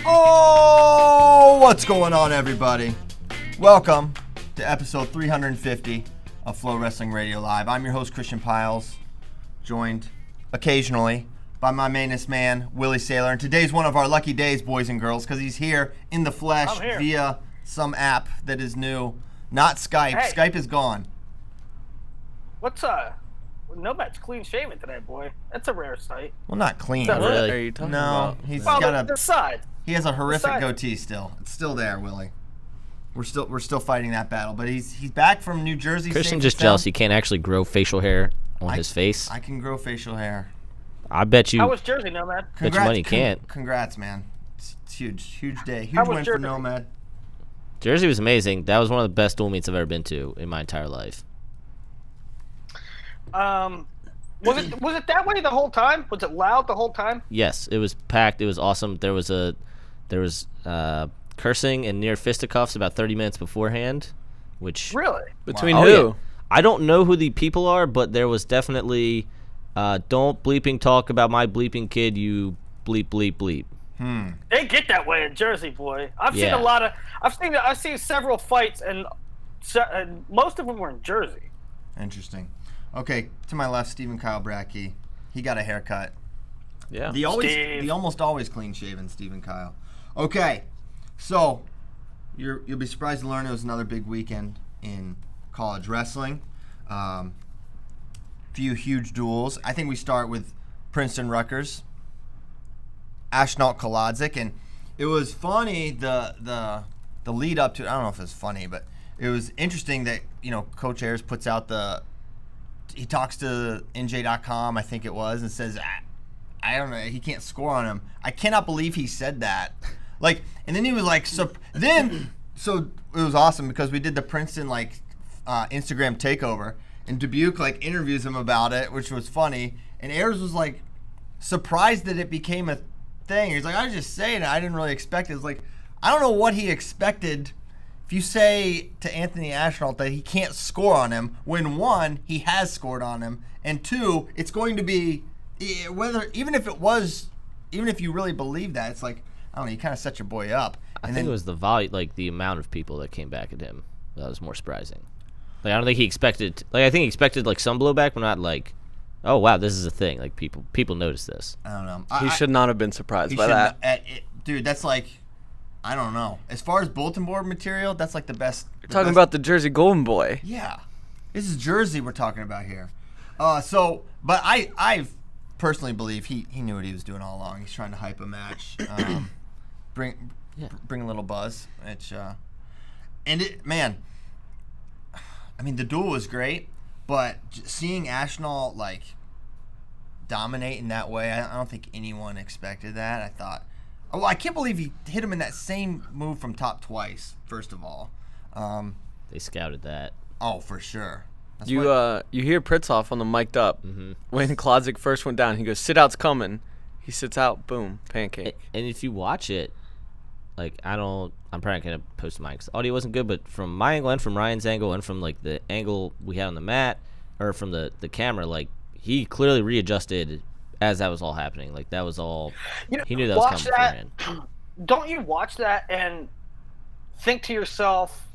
Oh, what's going on, everybody? Welcome to episode 350 of FloWrestling Radio Live. I'm your host, Christian Piles, joined occasionally by my mainest man, Willie Saylor. And today's one of our lucky days, boys and girls, because he's here in the flesh via some app that is new. Not Skype. Hey. Skype is gone. What's Nomad's clean shaven today, boy. That's a rare sight. Well, not clean. Is that Really? right? Are you talking No, about? he's Well, got the side. He has a horrific Besides- goatee still. It's still there, Willie. We're still fighting that battle, but he's back from New Jersey. Christian safe just and sound. jealous he can't actually grow facial hair on his face. I can grow facial hair. I bet you. How was Jersey, Nomad? Bet your money you can't. Congrats, man. It's huge day. How Huge was win for Jersey? Nomad. Jersey was amazing. That was one of the best dual meets I've ever been to in my entire life. Was it that way the whole time? Was it loud the whole time? Yes, it was packed. It was awesome. There was cursing and near fisticuffs about 30 minutes beforehand, which Really? Between Oh, who? yeah. I don't know who the people are, but there was definitely don't bleeping talk about my bleeping kid, you bleep bleep bleep. They get that way in Jersey, boy. I've seen Yeah. a lot of. I've seen several fights, and most of them were in Jersey. Interesting. Okay, to my left, Stephen Kyle Brackey. He got a haircut. Yeah. The Steve. almost always clean shaven Stephen Kyle. Okay, so you'll be surprised to learn it was another big weekend in college wrestling. Few huge duels. I think we start with Princeton Rutgers, Ashnault Kolodzik, and it was funny the lead up to it. I don't know if it was funny, but it was interesting that Coach Ayers puts out he talks to NJ.com, I think it was, and says, I don't know, he can't score on him. I cannot believe he said that. And then he was like, so it was awesome because we did the Princeton Instagram takeover, and Dubuque interviews him about it, which was funny, and Ayers was surprised that it became a thing. He's like, I was just saying it, I didn't really expect it. It's I don't know what he expected. If you say to Anthony Ashnault that he can't score on him, when one, he has scored on him, and two, it's going to be even if you really believe that, it's I don't know, you kind of set your boy up. I think it was the volume, the amount of people that came back at him that was more surprising. I don't think he expected. I think he expected some blowback, but not oh wow, this is a thing. People notice this. I don't know. He should not have been surprised by that. Dude, that's I don't know. As far as bulletin board material, that's the best. You're talking about the Jersey Golden Boy. Yeah, this is Jersey we're talking about here. But I personally believe he knew what he was doing all along. He's trying to hype a match, bring a little buzz. The duel was great, but seeing Ashnault dominate in that way, I don't think anyone expected that. I thought. Oh, I can't believe he hit him in that same move from top twice, first of all. They scouted that. Oh, for sure. That's You hear Pritzhoff on the mic'd up. Mm-hmm. When Kolodzik first went down, he goes, sit out's coming. He sits out, boom, pancake. And if you watch it, I'm probably not going to post mine because the audio wasn't good, but from my angle and from Ryan's angle and from the angle we had on the mat or from the camera, he clearly readjusted as that was all happening. That was all, he knew that was coming beforehand. Don't you watch that and think to yourself,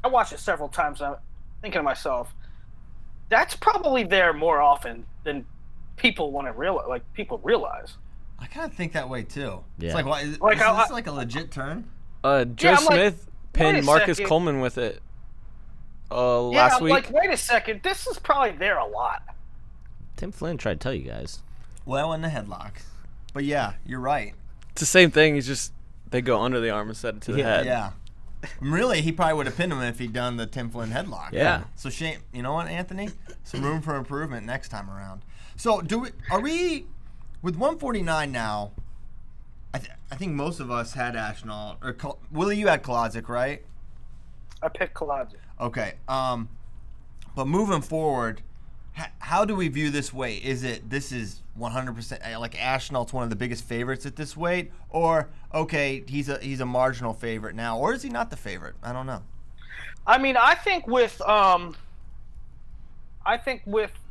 I watched it several times and I'm thinking to myself, that's probably there more often than people want to realize, people realize. I kind of think that way too. Yeah. It's is this a legit turn? Joe I'm Smith wait a pinned Marcus second. Coleman with it I'm last week. wait a second, this is probably there a lot. Tim Flynn tried to tell you guys. Well, in the headlock. But yeah, you're right. It's the same thing. He's just, they go under the arm and set it to the head. Yeah. Really, he probably would have pinned him if he'd done the Tim Flynn headlock. Yeah. So shame. You know what, Anthony? Some room for improvement next time around. So are we with 149 now? I think most of us had Ashnault or Willie. You had Kolodzik, right? I picked Kolodzik. Okay. But moving forward, how do we view this weight? This is 100% Ashnault's one of the biggest favorites at this weight, or okay, he's a marginal favorite now, or is he not the favorite? I don't know. I think with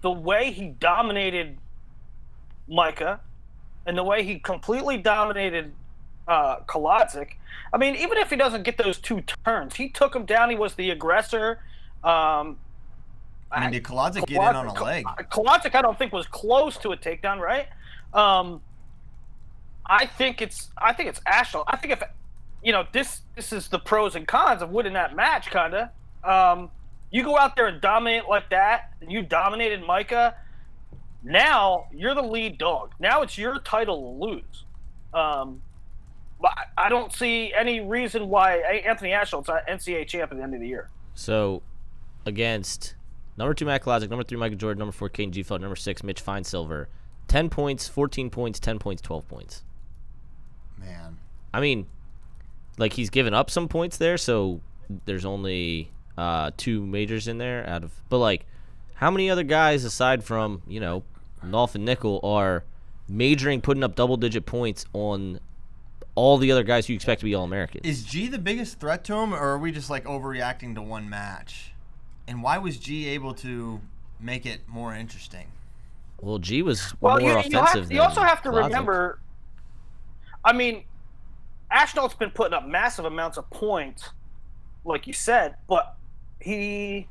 the way he dominated Micah, and the way he completely dominated Kolodzik. I mean, even if he doesn't get those 2 turns, he took him down. He was the aggressor. I mean, did Kolodzik get in on a leg? Kolodzik, I don't think was close to a takedown, right? I think it's Ashnault. I think if this is the pros and cons of winning that match, kind of. You go out there and dominate like that, and you dominated Micah. Now you're the lead dog. Now it's your title to lose. But I don't see any reason why Anthony Ashnault's not NCAA champ at the end of the year. So, against number 2 Matt Kolodzik, number 3 Michael Jordan, number 4 Caden G-Feld, number 6 Mitch Feinsilver, 10 points, 14 points, 10 points, 12 points. Man. I mean, like, he's given up some points there, so there's only 2 majors in there out of. But like, how many other guys aside from Nolf and Nickel are majoring, putting up double-digit points on all the other guys you expect to be All-Americans? Is G the biggest threat to him, or are we just like overreacting to one match? And why was G able to make it more interesting? Well, G was more offensive. You also have to Kolodzik. remember. I mean, Ashnault's been putting up massive amounts of points, like you said, but I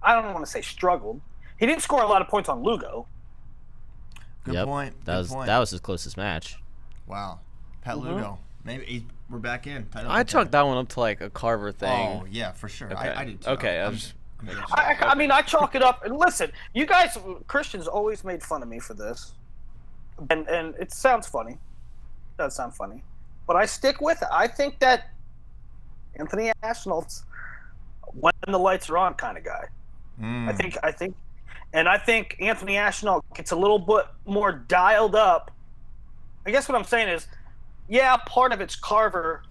don't want to say struggled. He didn't score a lot of points on Lugo. Good point. That was his closest match. Wow. Pat Lugo. Maybe we're back in. I chalked that one up to like a Carver thing. Oh, yeah, for sure. Okay. I do too. Okay, I mean, I chalk it up. And listen, you guys, Christians always made fun of me for this. And it sounds funny. It does sound funny. But I stick with it. I think that Anthony Ashnault's when the lights are on kind of guy. I think Anthony Ashnault gets a little bit more dialed up. I guess what I'm saying is, yeah, part of it's Carver.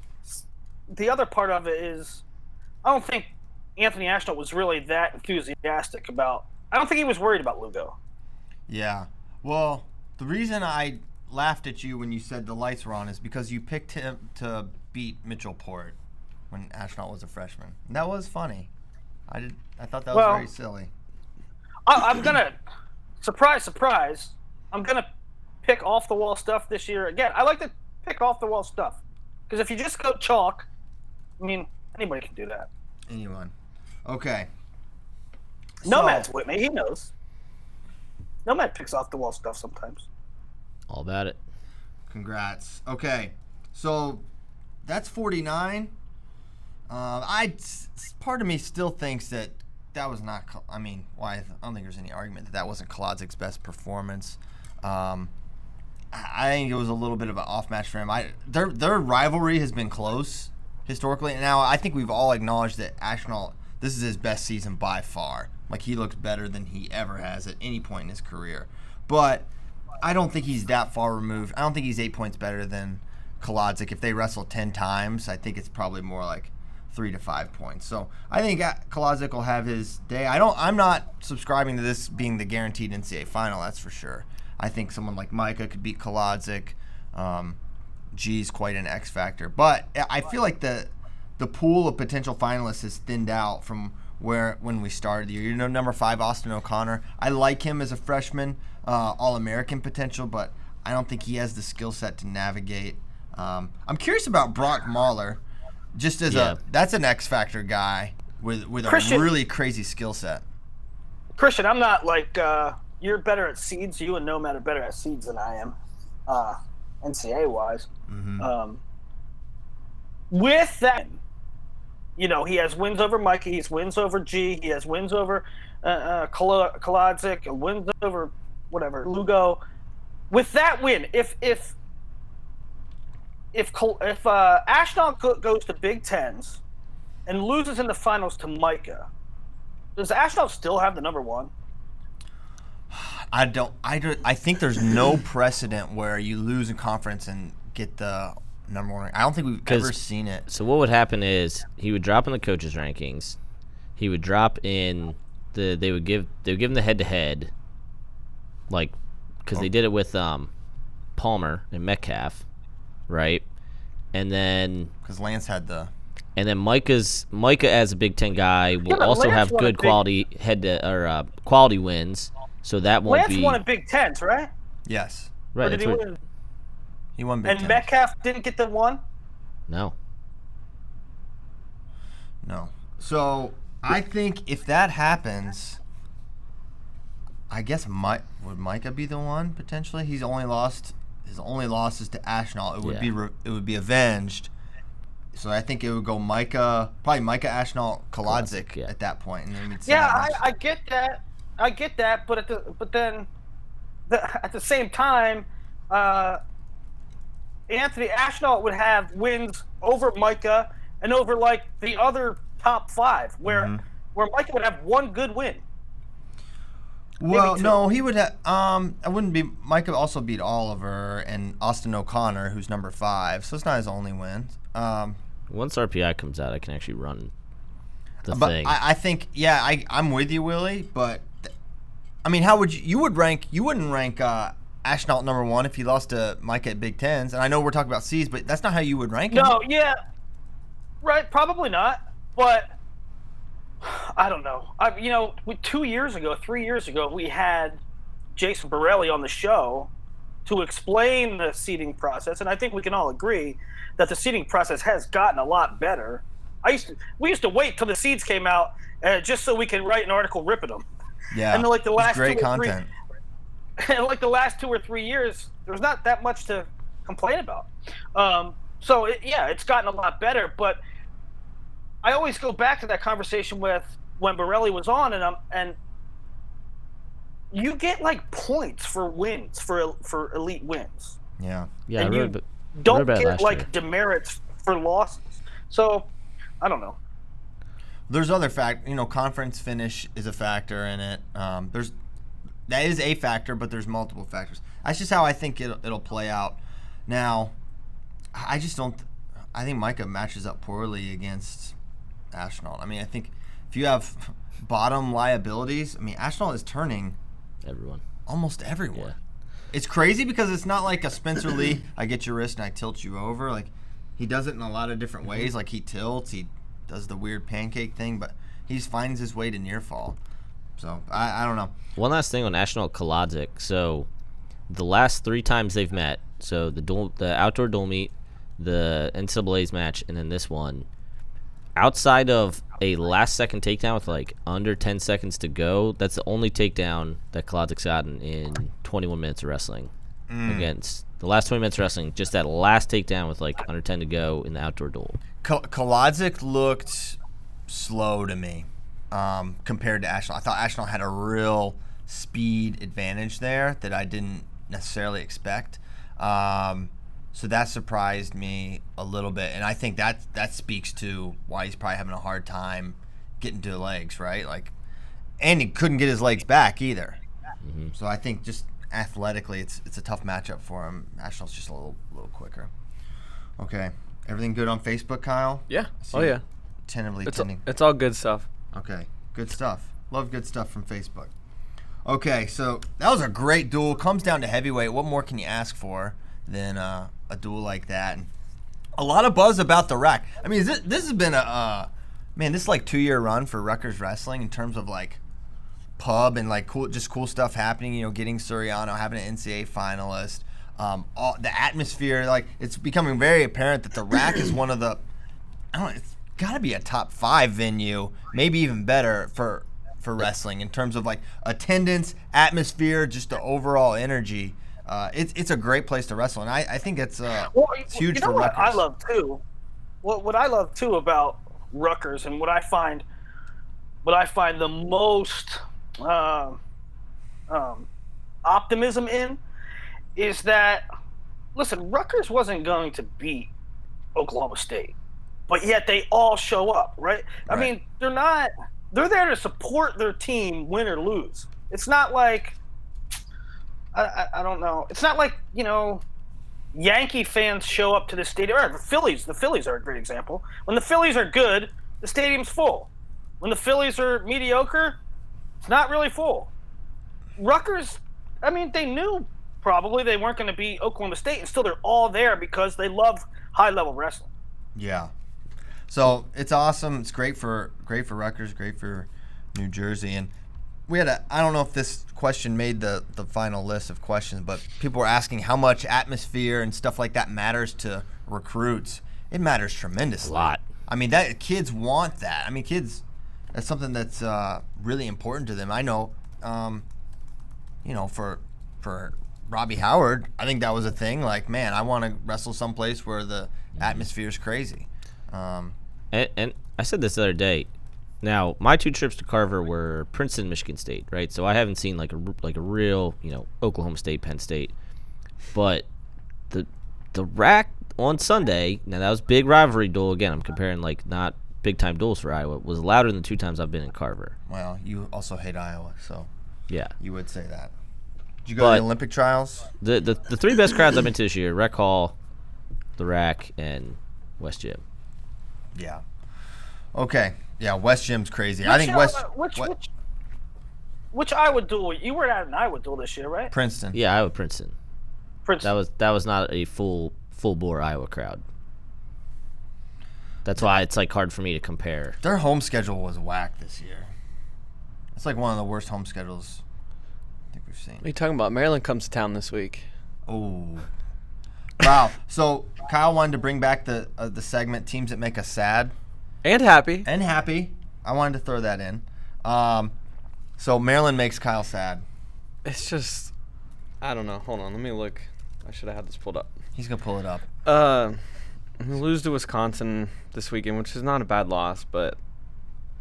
The other part of it is, I don't think Anthony Ashnault was really that enthusiastic about. I don't think he was worried about Lugo. Yeah. Well, the reason I laughed at you when you said the lights were on is because you picked him to beat Mitchell Port when Ashnault was a freshman. And that was funny. I thought that was very silly. I'm gonna surprise. I'm gonna pick off the wall stuff this year again. I like to pick off the wall stuff because if you just go chalk, I mean, anybody can do that. Anyone. Okay. Nomad's with me. He knows. Nomad picks off the wall stuff sometimes. All about it. Congrats. Okay. So that's 49. Part of me still thinks that was not. I mean, I don't think there's any argument that wasn't Kolodzik's best performance. I think it was a little bit of an off match for him. Their rivalry has been close historically. And now I think we've all acknowledged that Ashnault, this is his best season by far. Like, he looks better than he ever has at any point in his career. But I don't think he's that far removed. I don't think he's 8 points better than Kolodzik. If they wrestle 10 times, I think it's probably more like 3 to 5 points. So I think Kolodzik will have his day. I'm not subscribing to this being the guaranteed NCAA final, that's for sure. I think someone like Micah could beat Kolodzik. G's quite an X factor. But I feel like the pool of potential finalists has thinned out from when we started the year. Number 5, Austin O'Connor. I like him as a freshman, All-American potential, but I don't think he has the skill set to navigate. I'm curious about Brock Mahler, just as that's an X factor guy with a really crazy skill set. Christian, I'm not like you're better at seeds. You and Nomad are better at seeds than I am, NCAA wise. Mm-hmm. With that, he has wins over Mikey, he has wins over G, he has wins over Kolodzik, wins over Lugo. With that win, if Ashnault goes to Big Tens and loses in the finals to Micah, does Ashnault still have the number 1? I think there's no precedent where you lose a conference and get the number 1. I don't think we've ever seen it. So what would happen is he would drop in the coaches' rankings. He would drop in they would give him the head-to-head, like, because they did it with Palmer and Metcalf, right? And then because Lance had the. And then Micah as a Big Ten guy will also have good quality quality wins. So that won't Lance won a Big Tens, right? Yes. Right. Or did he win? He won Big And Ten. Metcalf didn't get the one? No. No. So I think if that happens, I guess would Micah be the one potentially? His only loss is to Ashnault. It would be avenged. So I think it would go probably Micah, Ashnault, Kolodzik at that point, and then we'd see I get that. I get that, but at the same time, Anthony Ashnault would have wins over Micah and over like the other top 5, where Micah would have one good win. Well, no, he would have. I wouldn't be. Micah also beat Oliver and Austin O'Connor, who's number 5. So it's not his only win. Once RPI comes out, I can actually run the but thing. I think, I'm with you, Willie. But I mean, how would you wouldn't rank Ashnault number 1 if he lost to Micah at Big Tens? And I know we're talking about C's, but that's not how you would rank him. No, yeah, right, probably not. But I don't know. 3 years ago, we had Jason Borelli on the show to explain the seeding process, and I think we can all agree that the seeding process has gotten a lot better. We used to wait till the seeds came out just so we could write an article ripping them. Yeah, and then, like the last great content. And like the last 2 or 3 years, there's not that much to complain about. So it's gotten a lot better. But I always go back to that conversation with when Borelli was on, and you get like points for wins for elite wins. Yeah. Yeah. And I you really, don't really get like demerits for losses. So I don't know. There's other conference finish is a factor in it. That is a factor, but there's multiple factors. That's just how I think it'll play out. Now, I just don't. I think Micah matches up poorly against Ashnault. I mean, I think if you have bottom liabilities, Ashnault is turning everyone. Almost everyone. Yeah. It's crazy because it's not like a Spencer Lee, I get your wrist and I tilt you over. Like, he does it in a lot of different ways. Like, he tilts, he does the weird pancake thing, but he finds his way to near fall. So, I don't know. One last thing on Ashnault Kolodzik. So, the last 3 times they've met, so the outdoor dual meet, the NCAA's match, and then this one, outside of a last-second takedown with, like, under 10 seconds to go, that's the only takedown that Kolodzik's gotten in 21 minutes of wrestling. Against the last 20 minutes of wrestling, just that last takedown with, like, under 10 to go in the outdoor duel. Kolodzik looked slow to me compared to Ashnault. I thought Ashnault had a real speed advantage there that I didn't necessarily expect. So that surprised me a little bit, and I think that speaks to why he's probably having a hard time getting to the legs, right? Like, and he couldn't get his legs back either. Mm-hmm. So I think just athletically, it's a tough matchup for him. Ashnault's just a little quicker. Okay, everything good on Facebook, Kyle? Yeah. Oh yeah. Tentatively It's all good stuff. Okay, good stuff. Love good stuff from Facebook. Okay, so that was a great duel. Comes down to heavyweight. What more can you ask for than a duel like that? And a lot of buzz about the rack. I mean, this has been this is like 2-year run for Rutgers wrestling in terms of like pub and like cool stuff happening. You know, getting Suriano, having an NCAA finalist, all the atmosphere. Like, it's becoming very apparent that the rack is one of the, it's got to be a top 5 venue, maybe even better for wrestling in terms of like attendance, atmosphere, just the overall energy. It's a great place to wrestle, and I think it's huge for Rutgers. I love too. What I love too about Rutgers, and what I find the most optimism in, is that, listen, Rutgers wasn't going to beat Oklahoma State, but yet they all show up, right? I mean, they're there to support their team, win or lose. It's not like, I don't know. It's not like, Yankee fans show up to the stadium. Or the Phillies are a great example. When the Phillies are good, the stadium's full. When the Phillies are mediocre, it's not really full. Rutgers, they knew probably they weren't going to beat Oklahoma State, and still they're all there because they love high-level wrestling. Yeah. So it's awesome. It's great for Rutgers, great for New Jersey, and I don't know if this question made the final list of questions, but people were asking how much atmosphere and stuff like that matters to recruits. It matters tremendously. A lot. I mean, that kids want that. I mean, kids, that's something that's really important to them. I know, for Robbie Howard, I think that was a thing. Like, man, I want to wrestle someplace where the atmosphere is crazy. And I said this the other day. Now, my 2 trips to Carver were Princeton, Michigan State, right? So I haven't seen like a real, Oklahoma State, Penn State. But the rack on Sunday, now that was big rivalry duel. Again, I'm comparing like not big time duels for Iowa. Was louder than the 2 times I've been in Carver. Well, you also hate Iowa, so yeah, you would say that. Did you go to the Olympic trials? The 3 best crowds I've been to this year: Rec Hall, the Rack, and West Gym. Yeah. Okay. Yeah, West Gym's crazy. I think West. Which Iowa duel? You were at an Iowa duel this year, right? Princeton. Yeah, Iowa Princeton. Princeton. That was not a full bore Iowa crowd. That's why it's like hard for me to compare. Their home schedule was whack this year. It's like one of the worst home schedules I think we've seen. What are you talking about? Maryland comes to town this week. Oh. Wow. So Kyle wanted to bring back the segment teams that make us sad. And happy. And happy. I wanted to throw that in. So Maryland makes Kyle sad. It's just, I don't know. Hold on. Let me look. I should have had this pulled up. He's going to pull it up. We lose to Wisconsin this weekend, which is not a bad loss, but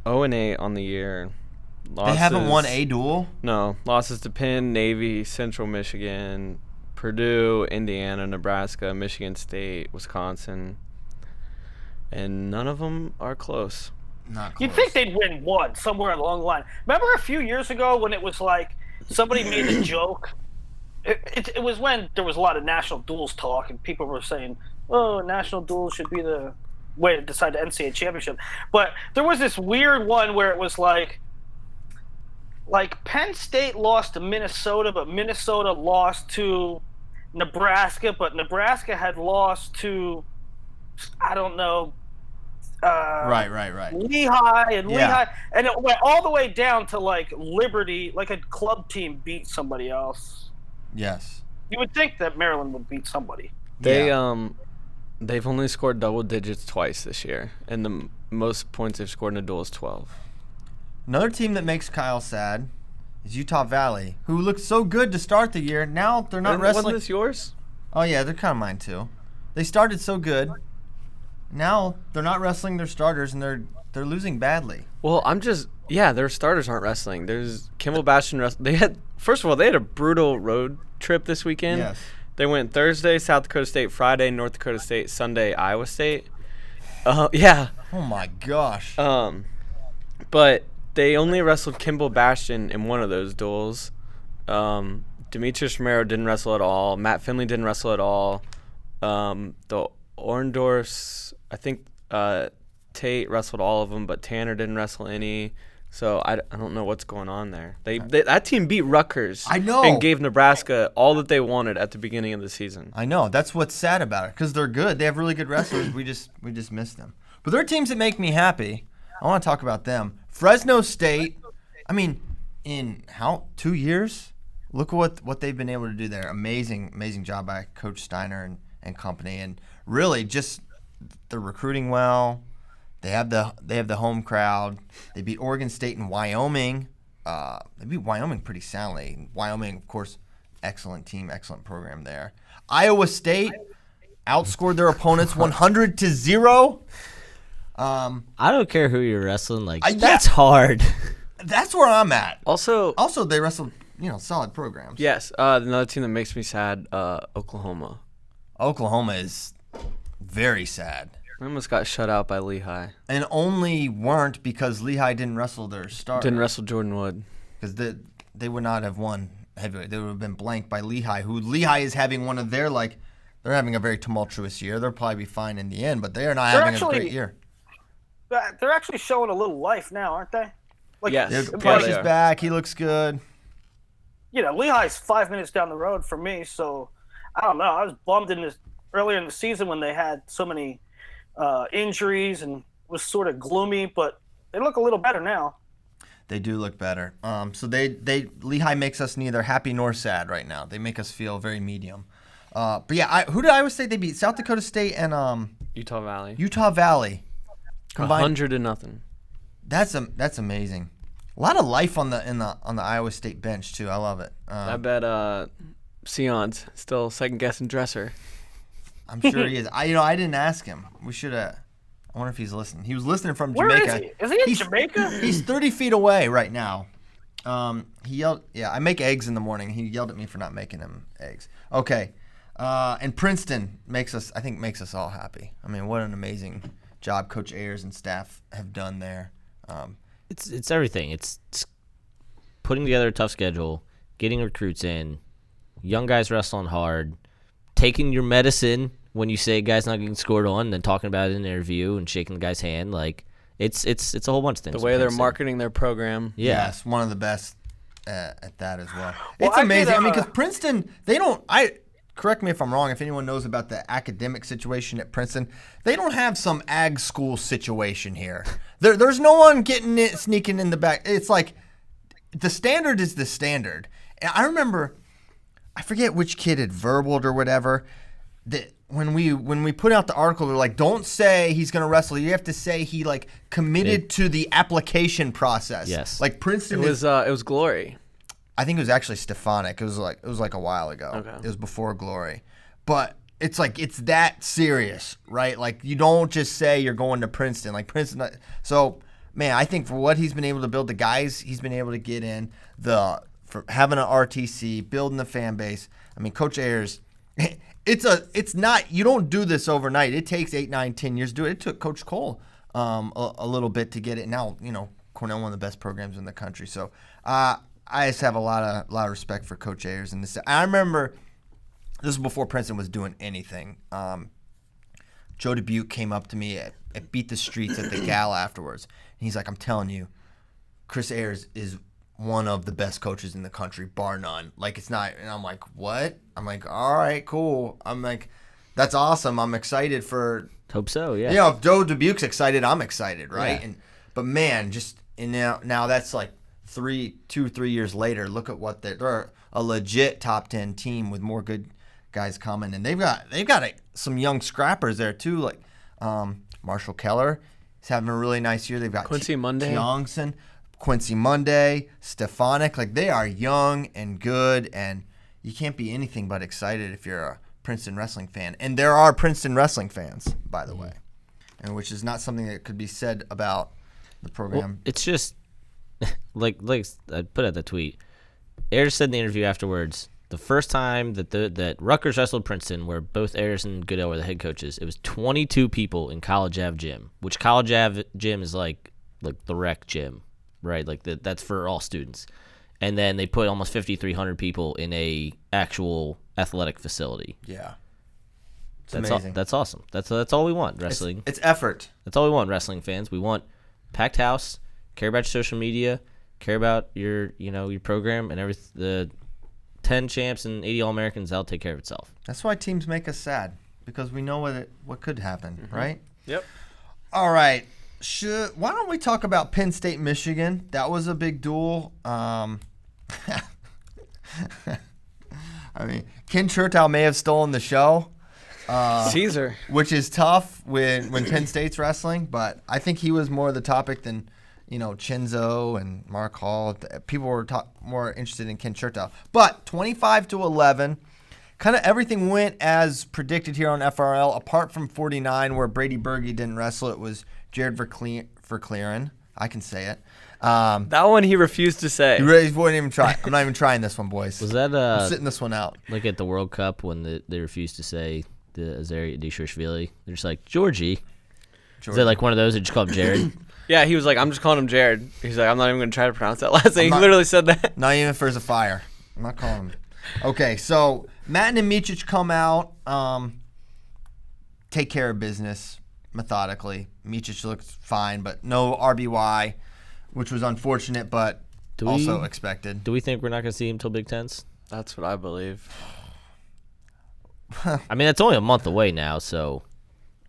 0-8 on the year. Losses, they haven't won a duel? No. Losses to Penn, Navy, Central Michigan, Purdue, Indiana, Nebraska, Michigan State, Wisconsin. And none of them are close. Not close. You'd think they'd win one somewhere along the line. Remember a few years ago when it was like somebody made a joke? It was when there was a lot of national duels talk, and people were saying, oh, national duels should be the way to decide the NCAA championship. But there was this weird one where it was like Penn State lost to Minnesota, but Minnesota lost to Nebraska, but Nebraska had lost to, I don't know, right. Lehigh and Yeah. Lehigh, and it went all the way down to like Liberty, like a club team beat somebody else. Yes. You would think that Maryland would beat somebody. They've only scored double digits twice this year, and the most points they've scored in a duel is 12. Another team that makes Kyle sad is Utah Valley, who looked so good to start the year. Now they're not wrestling. Wasn't this yours? Oh, yeah, they're kind of mine, too. They started so good. Now they're not wrestling their starters, and they're losing badly. Well, their starters aren't wrestling. There's Kimball Bastion. First of all, they had a brutal road trip this weekend. Yes. They went Thursday, South Dakota State, Friday, North Dakota State, Sunday, Iowa State. Yeah. Oh, my gosh. But they only wrestled Kimball Bastion in one of those duels. Demetrius Romero didn't wrestle at all. Matt Finley didn't wrestle at all. The Orndorfs, I think Tate wrestled all of them, but Tanner didn't wrestle any. So I don't know what's going on there. That team beat Rutgers. I know. And gave Nebraska all that they wanted at the beginning of the season. I know. That's what's sad about it, because they're good. They have really good wrestlers. we just miss them. But there are teams that make me happy. I want to talk about them. Fresno State, I mean, in 2 years? Look at what they've been able to do there. Amazing job by Coach Steiner and company. And really, just they're recruiting well. They have the home crowd. They beat Oregon State and Wyoming. They beat Wyoming pretty soundly. Wyoming, of course, excellent team, excellent program there. Iowa State outscored their opponents 100-0. I don't care who you're wrestling. That's hard. That's where I'm at. Also, they wrestled, solid programs. yes, another team that makes me sad, Oklahoma. Oklahoma is very sad. I almost got shut out by Lehigh. And only weren't because Lehigh didn't wrestle their starter. Didn't wrestle Jordan Wood. Because they would not have won heavyweight. They would have been blanked by Lehigh, who Lehigh is having one of their, they're having a very tumultuous year. They'll probably be fine in the end, but they are not having a great year. They're actually showing a little life now, aren't they? Yes. Price they is are. back. He looks good. Lehigh's 5 minutes down the road from me, so I don't know. I was bummed earlier in the season when they had so many injuries and was sort of gloomy, but they look a little better now. They do look better. So Lehigh makes us neither happy nor sad right now. They make us feel very medium. But yeah, who did Iowa State? They beat South Dakota State and Utah Valley. Utah Valley. Combined. 100-0. That's amazing. A lot of life on the Iowa State bench too. I love it. I bet Sion's still second guessing Dresser. I'm sure he is. I didn't ask him. We should have. I wonder if he's listening. He was listening from Where Jamaica. is he? Is he in Jamaica? He's 30 feet away right now. He yelled, yeah, I make eggs in the morning. He yelled at me for not making him eggs. Okay. And Princeton makes us all happy. I mean, what an amazing job Coach Ayers and staff have done there. It's everything. It's putting together a tough schedule, getting recruits in, young guys wrestling hard, taking your medicine when you say a guy's not getting scored on, then talking about it in an interview and shaking the guy's hand. Like it's a whole bunch of things. The way they're marketing their program. Yeah. Yes, one of the best at that as well. Well, It's amazing. I mean, did, because Princeton, correct me if I'm wrong, if anyone knows about the academic situation at Princeton, they don't have some ag school situation here. There's no one sneaking in the back. It's like the standard is the standard. And I remember, I forget which kid had verbaled or whatever, that when we put out the article, they're like, don't say he's going to wrestle. You have to say he like committed to the application process. Yes. Like Princeton It was Glory. I think it was actually Stefanik. It was like a while ago. Okay. It was before Glory. But it's like it's that serious, right? Like you don't just say you're going to Princeton. Like Princeton. So, man, I think for what he's been able to build, the guys he's been able to get in, for having an RTC, building the fan base. I mean, Coach Ayers, it's not, you don't do this overnight. It takes 8, 9, 10 years to do it. It took Coach Cole a little bit to get it. Now, Cornell, one of the best programs in the country. So I just have a lot of respect for Coach Ayers in this. I remember this was before Princeton was doing anything. Joe Dubuque came up to me at Beat the Streets at the gala afterwards. And he's like, I'm telling you, Chris Ayers is one of the best coaches in the country, bar none. Like, it's not. And I'm like, what? I'm like, all right, cool. I'm like, that's awesome. I'm excited for. Hope so, yeah. If Joe Dubuque's excited, I'm excited, right? Yeah. But man, now that's like 3 years later. Look at what they're a legit top 10 team with more good guys coming, and they've got some young scrappers there too, like Marshall Keller. He's having a really nice year. They've got Quincy Monday, Tiongson, Quincy Monday, Stefanik. Like they are young and good, and you can't be anything but excited if you're a Princeton wrestling fan. And there are Princeton wrestling fans, by the way, and which is not something that could be said about the program. Well, it's just like I put out the tweet. Ayers said in the interview afterwards, the first time that Rutgers wrestled Princeton, where both Ayers and Goodell were the head coaches, it was 22 people in College Ave gym, which College Ave gym is like the rec gym, right? Like that's for all students. And then they put almost 5,300 people in a actual athletic facility. Yeah. That's amazing. That's awesome. That's all we want, wrestling. It's effort. That's all we want, wrestling fans. We want packed house, care about your social media, care about your program and everything. The 10 champs and 80 All-Americans, that'll take care of itself. That's why teams make us sad, because we know what could happen, right? Yep. All right. Why don't we talk about Penn State, Michigan? That was a big duel. I mean, Ken Chertow may have stolen the show. Caesar. Which is tough when Penn State's wrestling, but I think he was more the topic than Chenzo and Mark Hall. People were more interested in Ken Chertow. But 25-11, kind of everything went as predicted here on FRL, apart from 49 where Brady Berge didn't wrestle. It was Jared Verclaren. I can say it. That one he refused to say. He really wouldn't even try. I'm not even trying this one, boys. Was that I'm sitting this one out. like at the World Cup when they refused to say the Azari Dishishvili? They're just like, Georgie. Is that like one of those that just call him Jared? Yeah, he was like, I'm just calling him Jared. He's like, I'm not even going to try to pronounce that last name. He literally said that. Not even if there's a fire. I'm not calling him. Okay, so Matin and Micic come out, take care of business methodically. Micic looks fine, but no RBY, which was unfortunate, but also expected. Do we think we're not going to see him till Big Tens? That's what I believe. I mean, that's only a month away now, so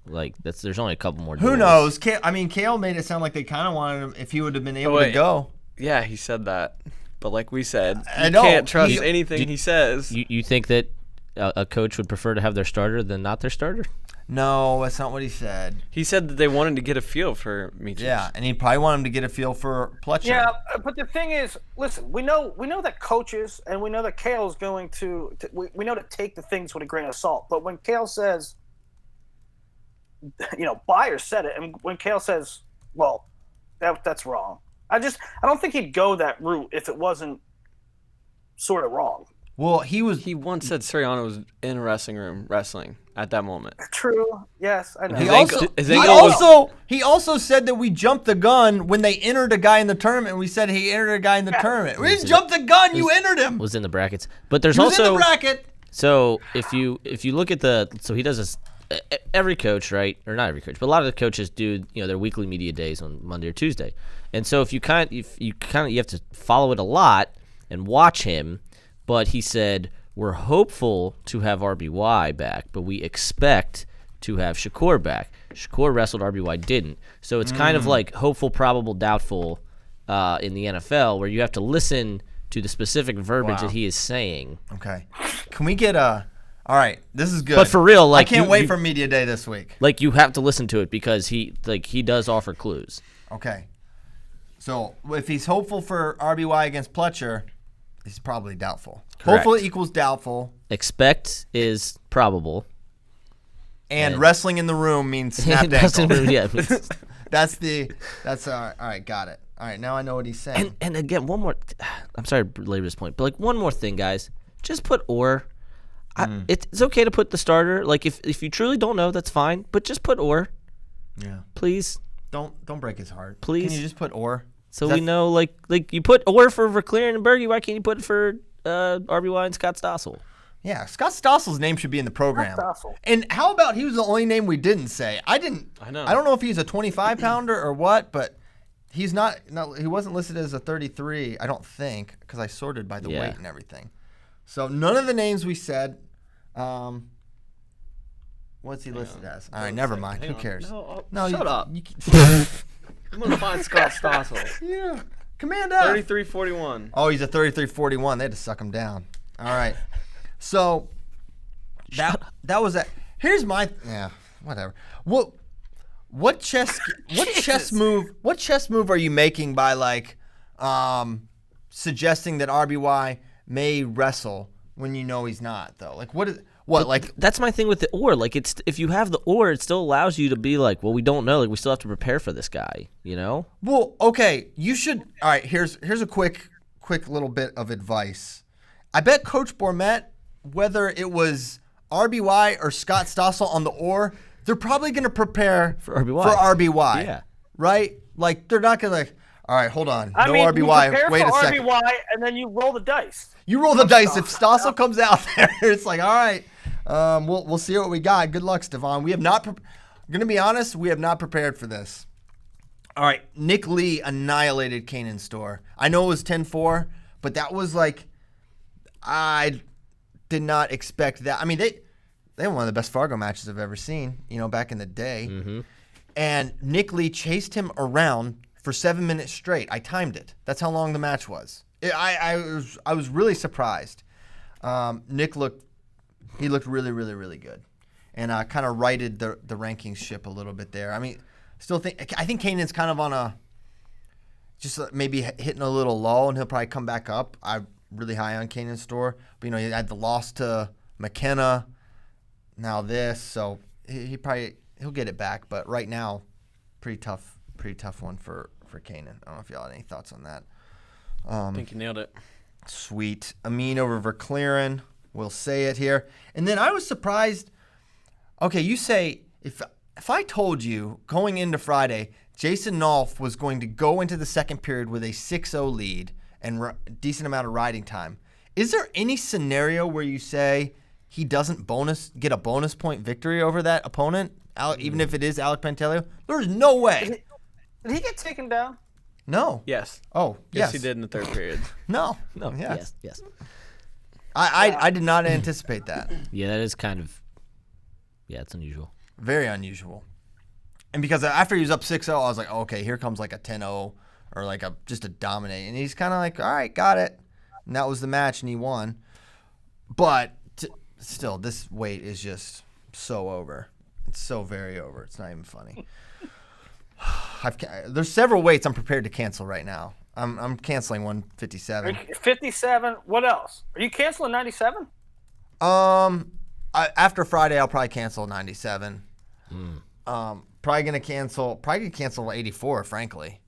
there's only a couple more. Who duels. knows? Kale made it sound like they kind of wanted him if he would have been able to go. Yeah, he said that. But like we said, I you know. can't trust anything he says. You think that a coach would prefer to have their starter than not their starter? No, that's not what he said. He said that they wanted to get a feel for Miches. Yeah, and he probably wanted him to get a feel for Pletcher. Yeah, but the thing is, listen, we know that coaches and we know that Kale's going to we know to take the things with a grain of salt. But when Kale says, Byers said it, and when Kale says, well, that's wrong. I don't think he'd go that route if it wasn't sort of wrong. Well, He once said Sirianni was in a wrestling room wrestling at that moment. True. Yes, I know. He also said that we jumped the gun when they entered a guy in the tournament. We said he entered a guy in the tournament. We didn't jump the gun. You entered him. Was in the brackets. But there's He was also in the bracket. So if you look at so he does this. Every coach, right, or not every coach, but a lot of the coaches do their weekly media days on Monday or Tuesday, and so you have to follow it a lot and watch him. But he said we're hopeful to have RBY back, but we expect to have Shakur back. Shakur wrestled, RBY didn't, so it's kind of like hopeful, probable, doubtful in the NFL, where you have to listen to the specific verbiage that he is saying. Okay, can we get a? All right, this is good. But for real, like I can't wait for media day this week. Like you have to listen to it because he does offer clues. Okay, so if he's hopeful for RBY against Pletcher, he's probably doubtful. Correct. Hopeful equals doubtful. Expect is probable. And wrestling in the room means snapped ankle. Yeah. That's all right. Got it. All right, now I know what he's saying. And again, one more. I'm sorry to belabor this point, but like one more thing, guys. Just put or. It's okay to put the starter. Like if you truly don't know, that's fine. But just put or. Yeah. Please. Don't break his heart. Please. Can you just put or? So we know, like you put or for Verclair and Berge. Why can't you put it for RBY and Scott Stossel? Yeah, Scott Stossel's name should be in the program. And how about he was the only name we didn't say? I know. I don't know if he's a 25-pounder or what, but he's not. No, he wasn't listed as a 33. I don't think, because I sorted by the weight and everything. So none of the names we said. What's he listed as? All right, never mind. Who cares? No, shut up. I'm gonna find Scott Stossel. Yeah, Command F. 3341. Oh, he's a 3341. They had to suck him down. All right. So that was that. Here's my whatever. What chess move are you making by suggesting that RBY may wrestle when you know he's not though? Like that's my thing with the or. Like it's if you have the or, it still allows you to be like, well, we don't know. Like we still have to prepare for this guy, you know? Well, okay. You should. All right. Here's a quick little bit of advice. I bet Coach Bourmet, whether it was RBY or Scott Stossel on the or, they're probably going to prepare for RBY. Yeah. Right? Like they're not going to all right, hold on. RBY. Wait a second. RBY and then you roll the dice. You roll the dice. If Stossel comes out there, it's like, all right, we'll see what we got. Good luck, Stevan. We have not. I'm going to be honest. We have not prepared for this. All right, Nick Lee annihilated Kanan Store. I know it was 10-4, but that was like, I did not expect that. I mean, they had one of the best Fargo matches I've ever seen. Back in the day. Mm-hmm. And Nick Lee chased him around for 7 minutes straight. I timed it. That's how long the match was. I was really surprised. Nick looked really, really, really good, and kind of righted the rankings ship a little bit there. I mean, I think Kanan's kind of on a just maybe hitting a little lull, and he'll probably come back up. I'm really high on Kanan Store, but he had the loss to McKenna, now this, so he'll get it back. But right now, pretty tough one for Kanan. I don't know if y'all had any thoughts on that. I think you nailed it. Sweet. Amin over Verclaren. We'll say it here. And then I was surprised. Okay, you say, if I told you going into Friday, Jason Nolf was going to go into the second period with a 6-0 lead and decent amount of riding time, is there any scenario where you say he doesn't get a bonus point victory over that opponent, even if it is Alec Pantaleo? There's no way. Did he get taken down? No. Yes. Oh, yes. Yes, he did in the third period. No. Yes. I did not anticipate that. Yeah, that is kind of. Yeah, it's unusual. Very unusual. And because after he was up 6-0, I was like, okay, here comes like a 10-0 or or like just a dominate. And he's kind of like, all right, got it. And that was the match, and he won. But still, this weight is just so over. It's so very over. It's not even funny. There's several weights I'm prepared to cancel right now. I'm canceling 157. 57. What else? Are you canceling 97? After Friday, I'll probably cancel 97. Probably gonna cancel 84. Frankly,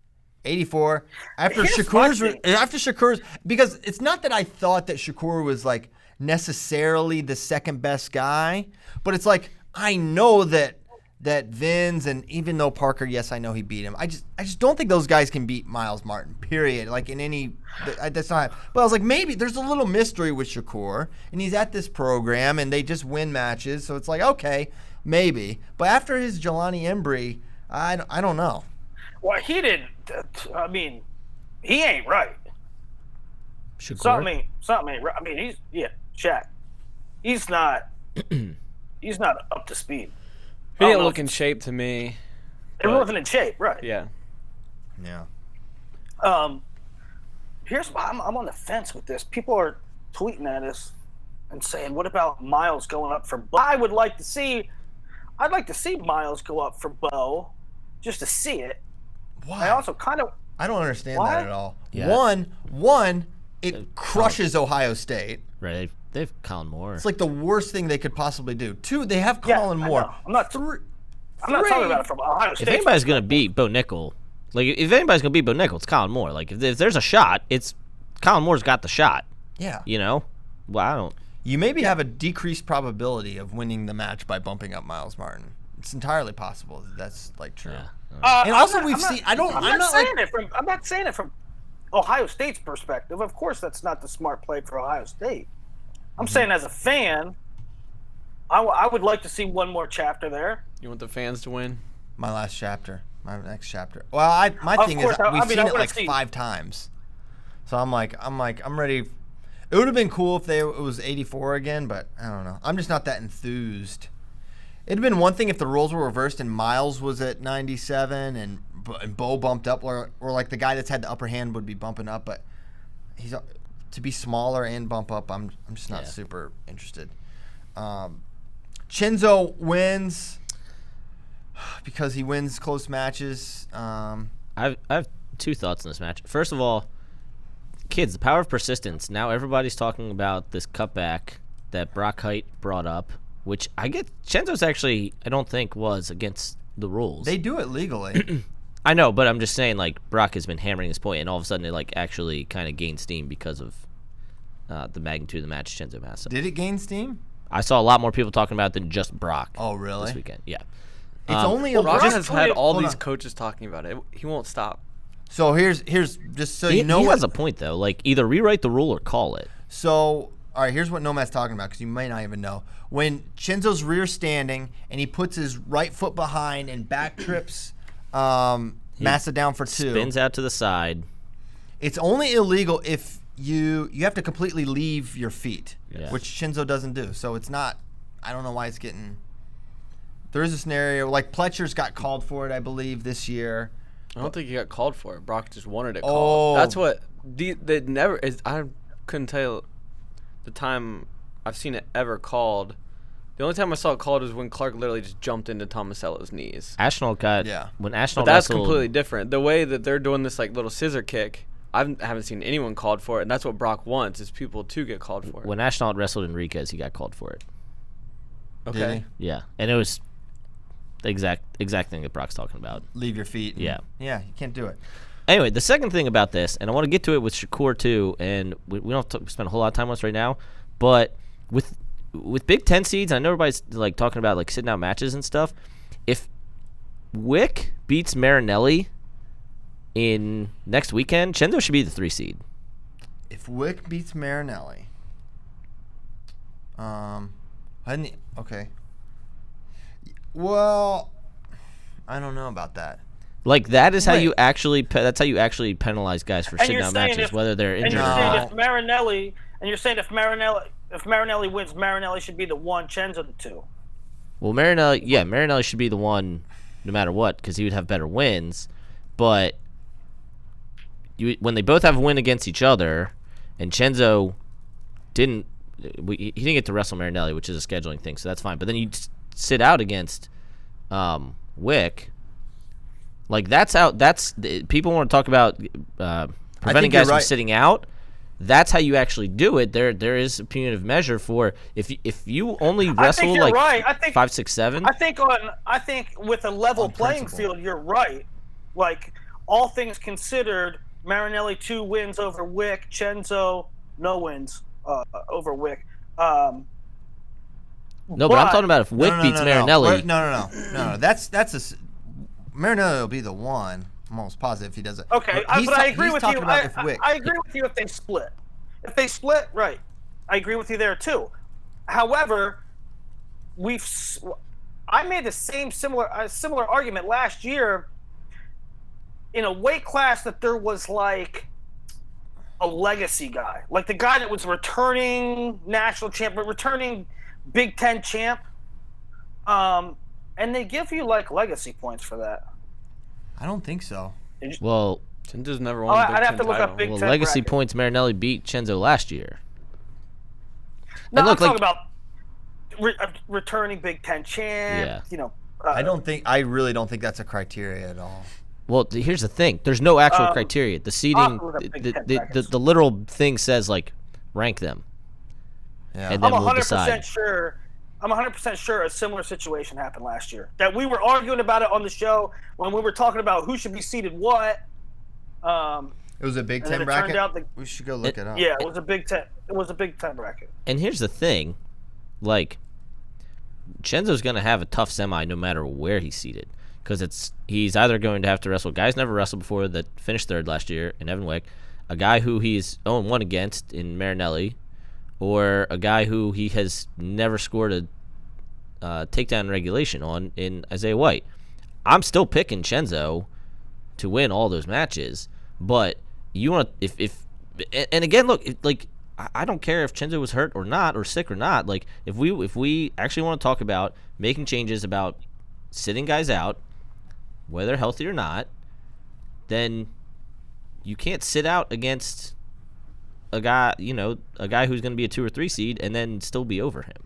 84 after Shakur's, because it's not that I thought that Shakur was like necessarily the second best guy, but it's like I know that Vince, and even though Parker, yes, I know he beat him. I just don't think those guys can beat Miles Martin. Period. Like in any, that's not. But I was like, maybe there's a little mystery with Shakur, and he's at this program, and they just win matches, so it's like okay, maybe. But after his Jelani Embry, I don't know. Well, he didn't. I mean, he ain't right. Shakur? Something ain't right. I mean, Shaq. He's not. He's not up to speed. He didn't look in shape to me. He wasn't in shape, right? Yeah. Here's why I'm on the fence with this. People are tweeting at us and saying, "What about Miles going up for Bo?" I'd like to see Miles go up for Bo, just to see it. Why? I also kind of. I don't understand Why? that at all. Yeah. One, it crushes Ohio State. Right. They have Colin Moore. It's like the worst thing they could possibly do. Two, they have Colin Moore. I'm not talking about it from Ohio State. If anybody's gonna beat Bo Nickel, it's Colin Moore. Like if there's a shot, it's Colin Moore's got the shot. Yeah. You know? Well, I don't. You maybe have a decreased probability of winning the match by bumping up Miles Martin. It's entirely possible that that's like true. Yeah. And also I'm not saying it from Ohio State's perspective. Of course, that's not the smart play for Ohio State. I'm saying as a fan, I would like to see one more chapter there. You want the fans to win? My last chapter. My next chapter. Well, my thing is we've seen it like 5 times. So I'm ready. It would have been cool if it was 84 again, but I don't know. I'm just not that enthused. It'd have been one thing if the roles were reversed and Miles was at 97 and Bo bumped up, or like the guy that's had the upper hand would be bumping up, but he's to be smaller and bump up. I'm just not super interested. Chinzo wins because he wins close matches. I have 2 thoughts on this match. First of all, kids, the power of persistence. Now everybody's talking about this cutback that Brock Height brought up, which I get. Chinzo's actually, I don't think, was against the rules. They do it legally. I know, but I'm just saying, like, Brock has been hammering this point, and all of a sudden it, like, actually kind of gained steam because of the magnitude of the match Chinzo has. So Did it gain steam? I saw a lot more people talking about it than just Brock. Oh, really? This weekend, yeah. It's only Brock just has had all hold these on. coaches talking about it. He won't stop. So here's just so He you know has a point, though. Like, either rewrite the rule or call it. So, all right, here's what Nomad's talking about because you may not even know. When Chinzo's rear standing and he puts his right foot behind and back trips Massa down for 2. Spins out to the side. It's only illegal if you have to completely leave your feet, Yeah. which Chinzo doesn't do. So it's not. I don't know why it's getting. There is a scenario like Pletcher's got called for it, I believe, this year. I don't think he got called for it. Brock just wanted it Oh. called. That's what they never is. I couldn't tell you the time I've seen it ever called. The only time I saw it called was when Clark literally just jumped into Tomasello's knees. Ashnault got when Ashnault But that's wrestled, completely different. The way that they're doing this like little scissor kick, I haven't seen anyone called for it, and that's what Brock wants is people to get called for it. When Ashnault wrestled Enriquez, he got called for it. Okay. Yeah, and it was the exact thing that Brock's talking about. Leave your feet. Yeah. Yeah, you can't do it. Anyway, the second thing about this, and I want to get to it with Shakur too, and we don't have to spend a whole lot of time on this right now, but with Big Ten seeds, I know everybody's like talking about like sitting out matches and stuff. If Wick beats Marinelli in next weekend, Chinzo should be the 3 seed. If Wick beats Marinelli, okay. Well, I don't know about that. Like that is how Wait. you actually that's how you actually penalize guys for sitting out matches, whether they're And injured you're or saying not. if Marinelli wins, Marinelli should be the 1, Chenzo the 2. Well, Marinelli should be the one no matter what because he would have better wins, but when they both have a win against each other, and Chenzo didn't. He didn't get to wrestle Marinelli, which is a scheduling thing, so that's fine. But then you sit out against Wick. Like that's people want to talk about preventing guys from sitting out. That's how you actually do it. There is a punitive measure for if you only wrestle like right. I think 5, 6, 7. I think with a level playing field, you're right. Like all things considered, Marinelli 2 wins over Wick, Chenzo no wins over Wick. No, but I'm talking about if Wick beats Marinelli. No. That's Marinelli will be the one. I'm almost positive he does it. Okay, but I agree with you. I agree with you if they split. If they split, right. I agree with you there too. However, I made the similar argument last year in a weight class that there was like a legacy guy, like the guy that was returning national champ, but returning Big Ten champ, and they give you like legacy points for that. I don't think so. Well, Chenzo's never won a Big Ten I'd have to look title. up Big Ten legacy bracket. points Marinelli beat Chenzo last year. No, And look, I'm talking about returning Big Ten champ. Yeah. You know, I really don't think that's a criteria at all. Well, here's the thing. There's no actual criteria. The seeding, the literal thing says like rank them. Yeah. And then I'm we'll 100% decide. sure. I'm 100% sure a similar situation happened last year. That we were arguing about it on the show when we were talking about who should be seeded what. It was a Big and then Ten it bracket. turned out We should go look it up. Yeah, it was a Big Ten. It was a Big Ten bracket. And here's the thing, like Chenzo's going to have a tough semi no matter where he's seated, because he's either going to have to wrestle guys never wrestled before that finished third last year in Evan Wick, a guy who he's 0-1 against in Marinelli, or a guy who he has never scored a takedown in regulation on in Isaiah White. I'm still picking Chenzo to win all those matches, but you want to and again, look, like I don't care if Chenzo was hurt or not, or sick or not. Like if we actually want to talk about making changes about sitting guys out, whether they're healthy or not, then you can't sit out against a guy who's going to be a 2 or 3 seed and then still be over him.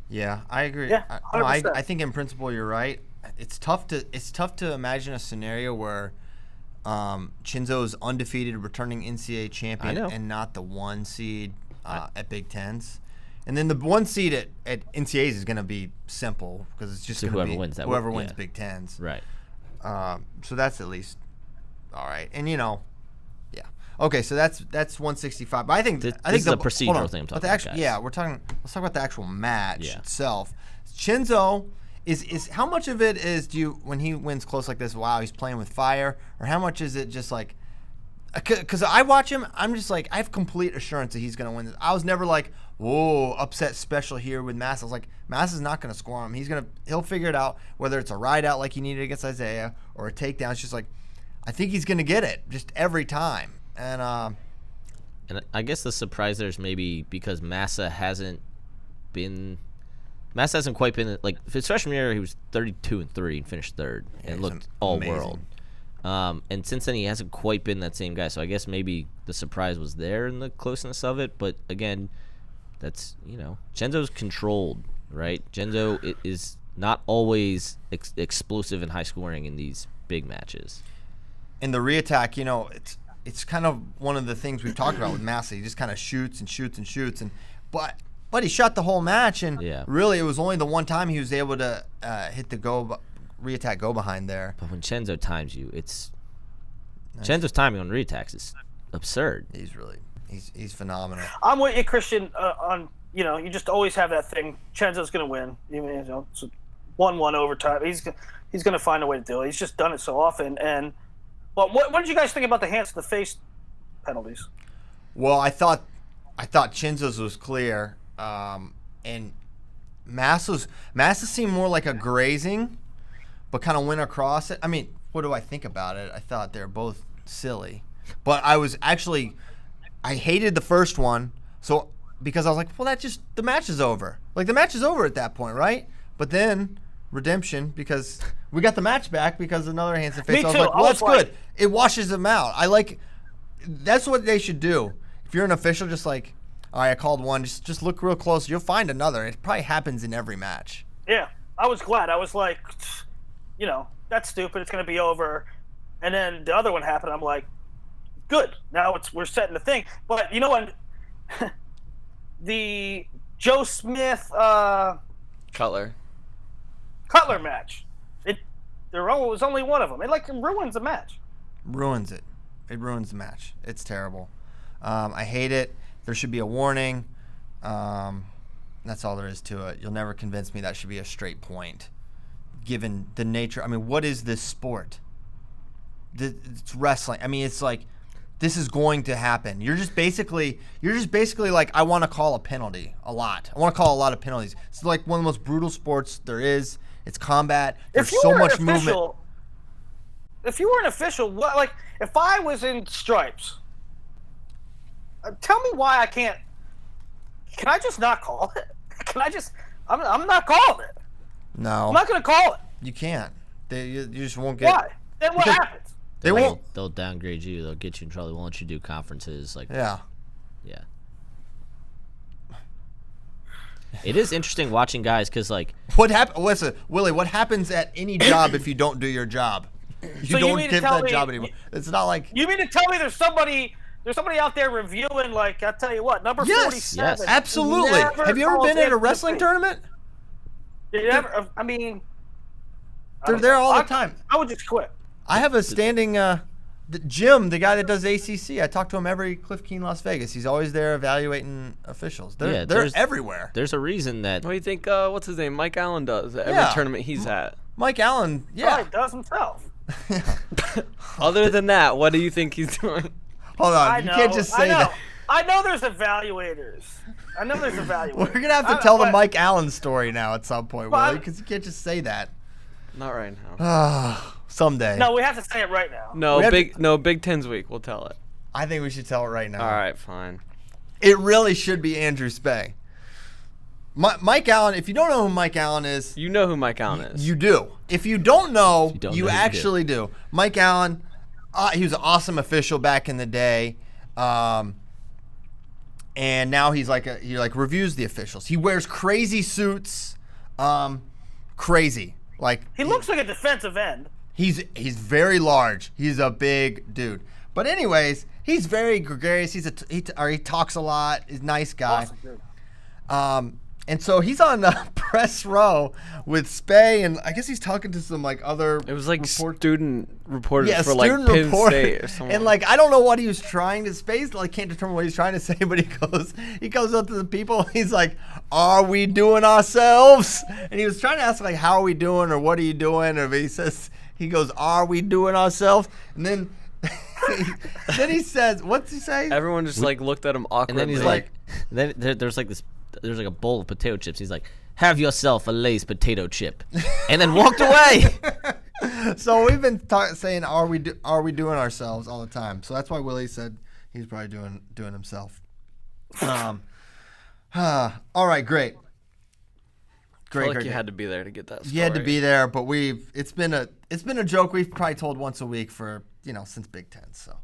Yeah, I agree. Yeah, I think in principle you're right. It's tough to imagine a scenario where Chenzo is undefeated, returning NCAA champion, and not the 1 seed at Big Tens. And then the 1 seed at NCAAs is going to be simple because it's just whoever wins Big Tens. Right. So that's at least all right. And yeah. Okay, so that's 165. But I think This is the procedural thing I'm talking about, guys. Yeah, let's talk about the actual match itself. Chenzo is how much of it is when he wins close like this, wow, he's playing with fire, or how much is it just like, because I watch him, I'm just like, I have complete assurance that he's going to win this. I was never like, whoa, upset special here with Massa. I was like, Massa's not going to score him. He'll figure it out, whether it's a ride out like he needed against Isaiah or a takedown. It's just like, I think he's going to get it just every time. And I guess the surprise there is maybe because Massa hasn't quite been like his freshman year. He was 32-3 and finished third and looked all world. And since then he hasn't quite been that same guy. So I guess maybe the surprise was there in the closeness of it. But again, that's Chenzo's controlled, right? Chenzo is not always explosive and high scoring in these big matches. In the reattack, it's kind of one of the things we've talked about with Massa. He just kind of shoots and shoots and shoots, but he shot the whole match, and really it was only the one time he was able to hit the reattack go behind there. But when Chenzo times you, Chenzo's timing on reattacks is absurd. He's phenomenal. I'm with you, Christian. You just always have that thing. Chenzo's going to win. It's 1-1 overtime. He's going to find a way to do it. He's just done it so often. And what did you guys think about the hands to the face penalties? Well, I thought Chenzo's was clear, and Massa seemed more like a grazing, but kind of went across it. I mean, what do I think about it? I thought they're both silly, but I hated the first one, so because I was like, well, the match is over. Like the match is over at that point, right? But then redemption, because we got the match back because another hands to face. Me I was too. like, well, that's good. It washes them out. I like That's what they should do. If you're an official, just like, all right, I called one. Just look real close. You'll find another. It probably happens in every match. Yeah, I was glad. I was like, that's stupid. It's going to be over. And then the other one happened. I'm like, good. Now we're setting the thing. But you know what? The Joe Smith Cutler match. There was only one of them. It ruins the match. Ruins it. It ruins the match. It's terrible. I hate it. There should be a warning. That's all there is to it. You'll never convince me that should be a straight point, given the nature. I mean, what is this sport? It's wrestling. I mean, it's like this is going to happen. You're just basically like, I want to call a penalty a lot. I want to call a lot of penalties. It's like one of the most brutal sports there is. It's combat. There's so much movement. If you were an official, if I was in stripes, tell me why I can't. Can I just not call it? Can I just? I'm not calling it. No. I'm not going to call it. You can't. You just won't get. Why? Then what happens? They won't. They'll downgrade you. They'll get you in trouble. They won't let you do conferences. Yeah. Yeah. It is interesting watching guys because what happens? Listen, Willie. What happens at any job if you don't do your job? You don't get that job anymore. It's not like. You mean to tell me there's somebody out there reviewing, I'll tell you what, number 47. Yes, absolutely. Have you ever been at a wrestling tournament? They're there all the time. I would just quit. I have a standing Jim, the guy that does ACC. I talk to him every Cliff Keen, Las Vegas. He's always there evaluating officials. They're everywhere. There's a reason that. What do you think? What's his name? Mike Allen does at every tournament he's at. Mike Allen, yeah, Probably does himself. Other than that, what do you think he's doing? Hold on, you can't just say that. I know there's evaluators. We're gonna have to tell the Mike Allen story now at some point, Willie, because you can't just say that. Not right now. Someday. No, we have to say it right now. No, Big Ten's week. We'll tell it. I think we should tell it right now. All right, fine. It really should be Andrew Spey. Mike Allen, if you don't know who Mike Allen is... You know who Mike Allen is. You do. If you don't know, you actually do. Mike Allen, he was an awesome official back in the day. And now he reviews the officials. He wears crazy suits. Crazy. He looks like a defensive end. He's very large. He's a big dude. But anyways, he's very gregarious. He talks a lot. He's a nice guy. Awesome, dude. And so he's on press row with Spey, and I guess he's talking to some other. It was student reporters for student Penn reporter. State or something. And I don't know what he was trying to. Spey's can't determine what he's trying to say, but he goes up to the people. He's like, "Are we doing ourselves?" And he was trying to ask how are we doing or what are you doing? Or he goes, "Are we doing ourselves?" And then. Then he says, "What's he say?" Everyone just looked at him awkwardly. And then he's like, then there's a bowl of potato chips. He's like, "Have yourself a Lay's potato chip," and then walked away. So we've been saying, "Are we doing ourselves?" all the time. So that's why Willie said he's probably doing himself. All right, great. Great. You had to be there to get that story. You had to be there, but it's been a joke we've probably told once a week for since Big Ten. So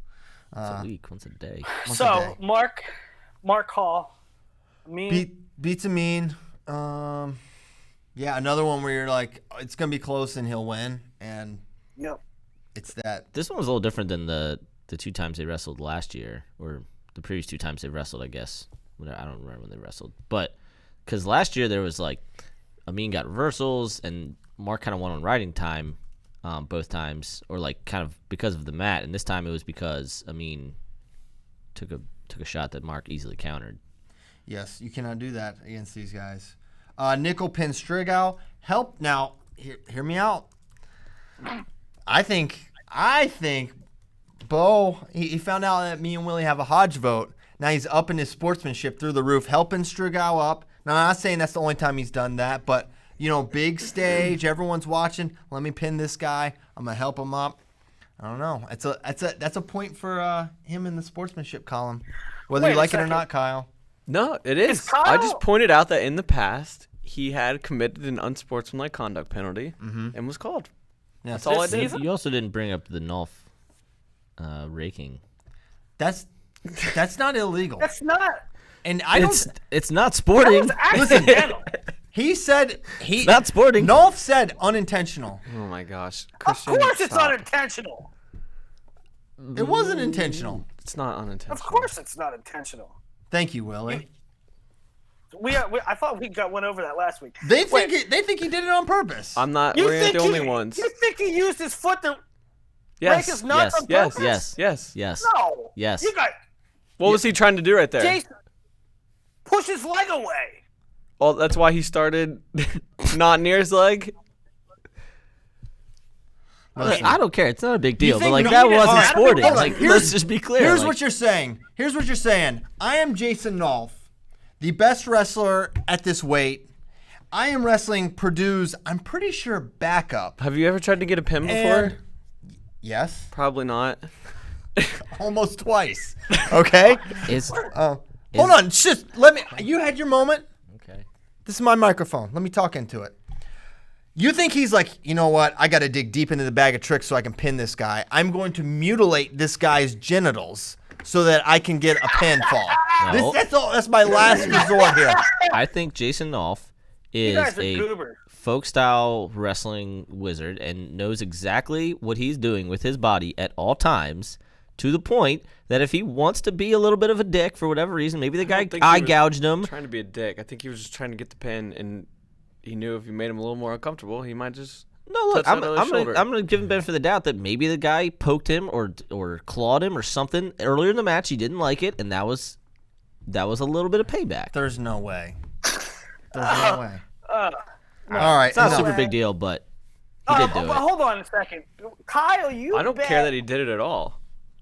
once a week, once a day. Mark Hall, beats a mean. Another one where you're like, it's gonna be close and he'll win, and it's that. This one was a little different than the 2 times they wrestled last year, or the previous 2 times they wrestled, I guess. I don't remember when they wrestled, but because last year there was Amin got reversals and Mark kind of won on riding time both times, or kind of because of the mat, and this time it was because Amin took a shot that Mark easily countered. Yes, you cannot do that against these guys. Nickel pin Strigow. Help now. Hear me out. I think Bo, he found out that me and Willie have a Hodge vote. Now he's upping his sportsmanship through the roof, helping Strigow up. Now, I'm not saying that's the only time he's done that, but, big stage, everyone's watching. Let me pin this guy. I'm going to help him up. I don't know. That's a point for him in the sportsmanship column, whether you like it or not, Kyle. No, it is. I just pointed out that in the past, he had committed an unsportsmanlike conduct penalty and was called. Yeah, that's all I did. You also didn't bring up the Nolf raking. That's not illegal. That's not. And I don't. It's not That sporting. was accidental. He said It's not sporting. Nolf said unintentional. Oh my gosh. Of Christian, course it's stop. unintentional. It wasn't intentional. It's not unintentional. Of course it's not intentional. Thank you, Willie. I thought we went over that last week. They think he did it on purpose. I'm not. You We're not think the only he, ones. You think he used his foot to break Yes. his nuts on Yes. purpose? Yes. Yes. Yes. No. Yes. You got What was he trying to do right there? Jason. Push his leg away. Well, that's why he started not near his leg. Listen. I don't care. It's not a big deal. But think like no- that All wasn't right, sporting. hold on. Like let's just be clear. Here's like, what you're saying. Here's what you're saying. I am Jason Nolf, the best wrestler at this weight. I am wrestling Purdue's, I'm pretty sure, backup. Have you ever tried to get a pin before? And yes, Probably not. almost twice. Okay. Hold on. Just let me. You had your moment. Okay. This is my microphone. Let me talk into it. You think he's like, you know what? I got to dig deep into the bag of tricks so I can pin this guy. I'm going to mutilate this guy's genitals so that I can get a pinfall. No. That's my last resort here. I think Jason Nolf You is guys are a goober. folk style wrestling wizard and knows exactly what he's doing with his body at all times, to the point that if he wants to be a little bit of a dick for whatever reason, maybe the guy don't think he eye was gouged him. Trying to be a dick. I think he was just trying to get the pin, and he knew if you made him a little more uncomfortable, he might just. No, look, touch I'm that other shoulder. gonna give him benefit of the doubt that maybe the guy poked him or clawed him or something earlier in the match. He didn't like it, and that was a little bit of payback. There's no way. There's no way. All right. It's not a enough. super big deal, but he did do But it. hold on a second. Kyle, you I don't bet. care that he did it at all.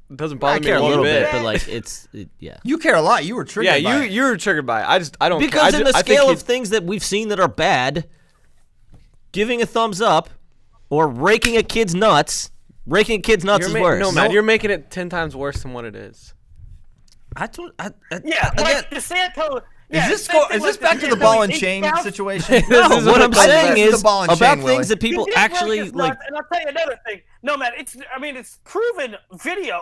It doesn't I bother me care a one little bit. bit, but like yeah. You care a lot. You were triggered Yeah, by it. you were triggered by it. I don't Because care. in the I think scale he- of things that we've seen that are bad, giving a thumbs up or raking a kid's nuts you're is ma- worse. No, man, you're making it 10 times worse than what it is. Yeah, again, like DeSanto. Yeah, Is same thing this like back to the DeSanto, ball and he chain bounced- situation? no, This is what what I'm I'm saying saying. is The ball and about chain, things Willie. that people He did break actually his like. nuts, and I'll tell you another thing. No, man, it's proven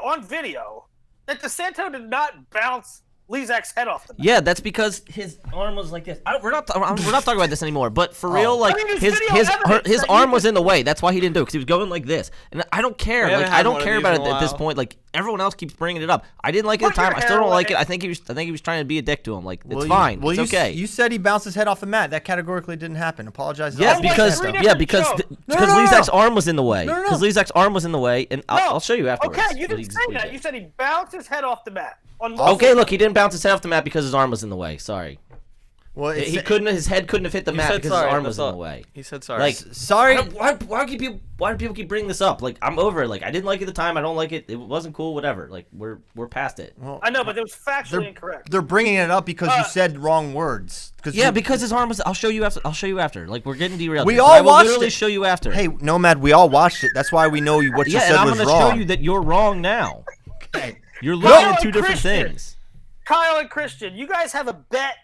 on video that DeSanto did not bounce Lezak's head off the mat. Yeah, that's because his arm was like this. We're not talking about this anymore. But for real, like I mean, there's his video his evidence his that arm you was could- in the way. That's why he didn't do it, because he was going like this. And I don't care. We haven't Like had I don't one of care these about in it a at this while. point. Like everyone else keeps bringing it up. I didn't like it at Put the time. your I still don't hair like it. away. I think he was trying to be a dick to him. Like it's Well, fine. Well, it's okay. You said he bounced his head off the mat. That categorically didn't happen. Apologize. Yeah, like because three yeah, different because shows. No, Lezak's arm was in the way. No, no, no. Because Lezak's arm was in the way, and I'll show you afterwards. Okay, you what didn't he- say what he that. did. You said he bounced his head off the mat. Okay, look, he didn't bounce his head off the mat because his arm was in the way. Sorry, Well, he couldn't. His head couldn't have hit the He mat said because sorry, his arm that's was in all. the way. He said sorry. Like, Sorry. why do people keep bringing this up? Like, I'm over it. Like, I didn't like it at the time. I don't like it. It wasn't cool. Whatever. Like, we're past it. Well, I know, but it was factually incorrect. they're bringing it up because you said wrong words. Yeah, because his arm was. I'll show you after. Like, we're getting derailed. We here, but all I will watched literally it. show you after. Hey, Nomad, we all watched it. That's why we know what you yeah, said and I'm was gonna wrong. show you that you're wrong now. Okay. You're looking No, at two different Christian. things. Kyle and Christian, you guys have a bet.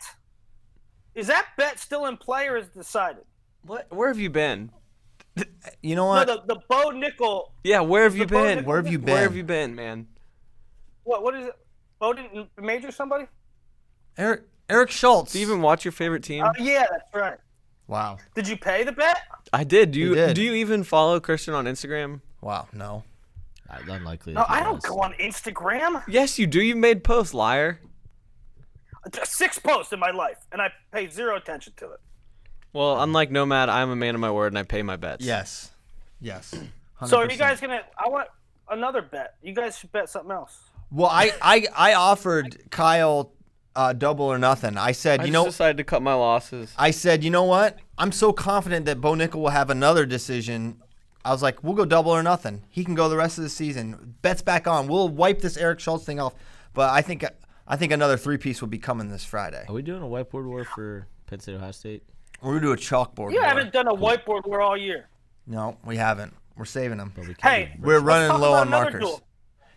Is that bet still in play or is it decided? what? Where have you been? You know No, what? the Bo Nickel. Yeah, where have you The bone- been? Where have you been? Where have you been, man? What is it? Bo didn't major somebody? Eric Schultz. Do you even watch your favorite team? Oh yeah, that's right. Wow. Did you pay the bet? I did. Do He you did. do you even follow Christian on Instagram? Wow. No. Unlikely. No, I don't go on Instagram. Yes, you do. You made posts, liar. 6 posts in my life, and I pay zero attention to it. Well, unlike Nomad, I'm a man of my word and I pay my bets. Yes. Yes. So are you 100%. guys gonna? I want another bet. You guys should bet something else. Well, I offered Kyle double or nothing. I said, I you just know, decided to cut my losses. I said, you know what? I'm so confident that Bo Nickel will have another decision. I was like, we'll go double or nothing. He can go the rest of the season. Bet's back on. We'll wipe this Eric Schultz thing off. But I think another 3-piece will be coming this Friday. Are we doing a whiteboard war for Penn State, Ohio State? We're gonna do a chalkboard. You war. haven't done a whiteboard war all year. No, we haven't. We're saving them. But we can Hey, do- We're running talk low about on another markers. duel.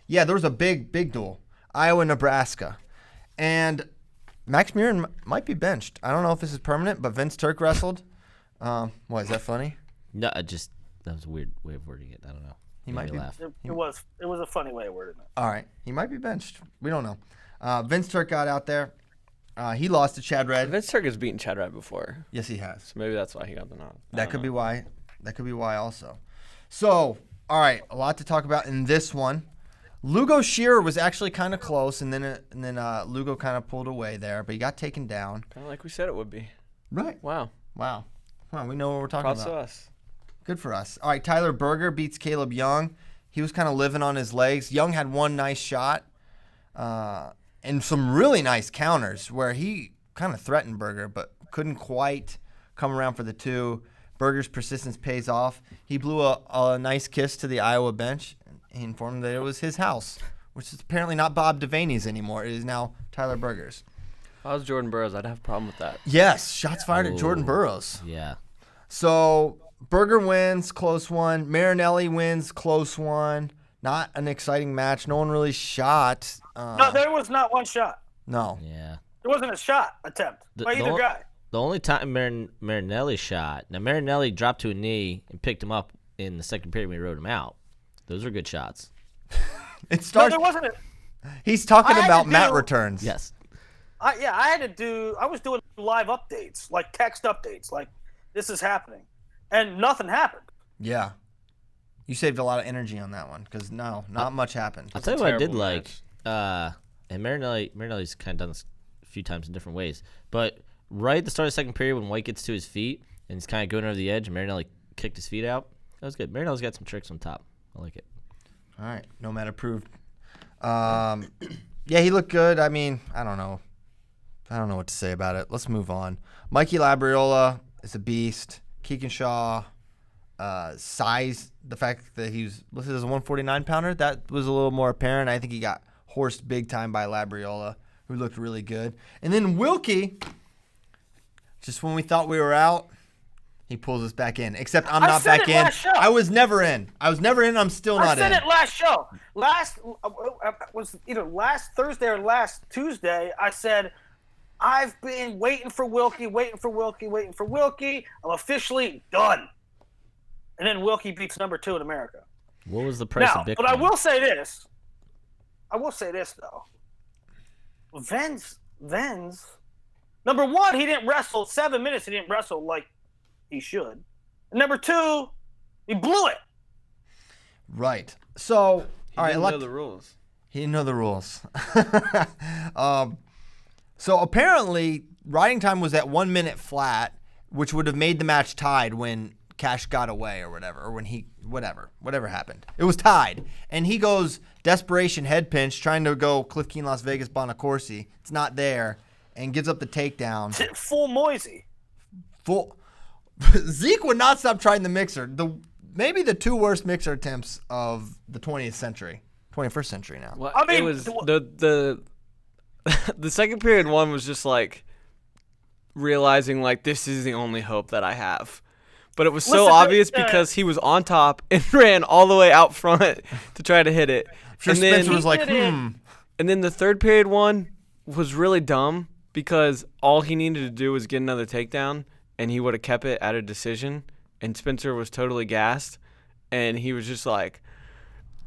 Yeah, there was a big duel. Iowa, Nebraska. And Max Murin might be benched. I don't know if this is permanent, but Vince Turk wrestled. What, is that funny? No, that was a weird way of wording it. I don't know. He might be. laugh. It was a funny way of wording it. All right. He might be benched. We don't know. Vince Turk got out there. He lost to Chad Red. Vince Turk has beaten Chad Red before, Yes, he has. so maybe that's why he got the nod. That could be why. That could be why also. So, all right, a lot to talk about in this one. Lugo Shearer was actually kind of close, and then Lugo kind of pulled away there, but he got taken down. Kind of like we said it would be. Right. Wow. Wow. Well, we know what we're talking Props about. to us. Good for us. All right, Tyler Berger beats Caleb Young. He was kind of living on his legs. Young had one nice shot and some really nice counters where he kind of threatened Berger but couldn't quite come around for the two. Berger's persistence pays off. He blew a nice kiss to the Iowa bench. He informed that it was his house, which is apparently not Bob Devaney's anymore. It is now Tyler Berger's. If I was Jordan Burroughs, I'd have a problem with that. Yes, shots fired at Jordan Burroughs. Yeah. So Berger wins, close one. Marinelli wins, close one. Not an exciting match. No one really shot. No, there was not one shot. No. Yeah. There wasn't a shot attempt by either guy. The only time Marinelli shot, now Marinelli dropped to a knee and picked him up in the second period when he rode him out. Those are good shots. It No, starts. there wasn't. He's talking I had about to mat do- returns. Yes. I was doing live updates, like text updates, like this is happening, and nothing happened. Yeah. You saved a lot of energy on that one because not much happened. I'll tell you what I did terrible like. And Marinelli's kind of done this a few times in different ways. But right at the start of the second period when White gets to his feet and he's kind of going over the edge and Marinelli kicked his feet out, that was good. Marinelli's got some tricks on top. I like it. All right. Nomad approved. Yeah, he looked good. I mean, I don't know what to say about it. Let's move on. Mikey Labriola is a beast. Keekenshaw, size, the fact that he was listed as a 149-pounder, that was a little more apparent. I think he got horsed big time by Labriola, who looked really good. And then Wilkie, just when we thought we were out, he pulls us back in. Except I'm not back in. I was never in. I'm still not in. I said it last show. Was either last Thursday or last Tuesday. I said, I've been waiting for Wilkie. I'm officially done. And then Wilkie beats number 2 in America. What was the price of Bitcoin? But I will say this, though. Venz, number 1, he didn't wrestle 7 minutes. He didn't wrestle like he should. And number 2, he blew it. Right. So, He didn't know the rules. He didn't know the rules. So apparently, riding time was at 1 minute flat, which would have made the match tied when Cash got away or whatever, or when whatever happened. It was tied. And he goes desperation head pinch, trying to go Cliff Keen Las Vegas Bonacorsi. It's not there, and gives up the takedown. Full Moisey. Zeke would not stop trying the mixer. Maybe the 2 worst mixer attempts of the 21st century now. Well, I mean, it was the second period one was just like realizing like this is the only hope that I have. But it was so obvious because he was on top and ran all the way out front to try to hit it. Sure, And Spencer then was like, And then the third period one was really dumb because all he needed to do was get another takedown and he would have kept it at a decision. And Spencer was totally gassed. And he was just like,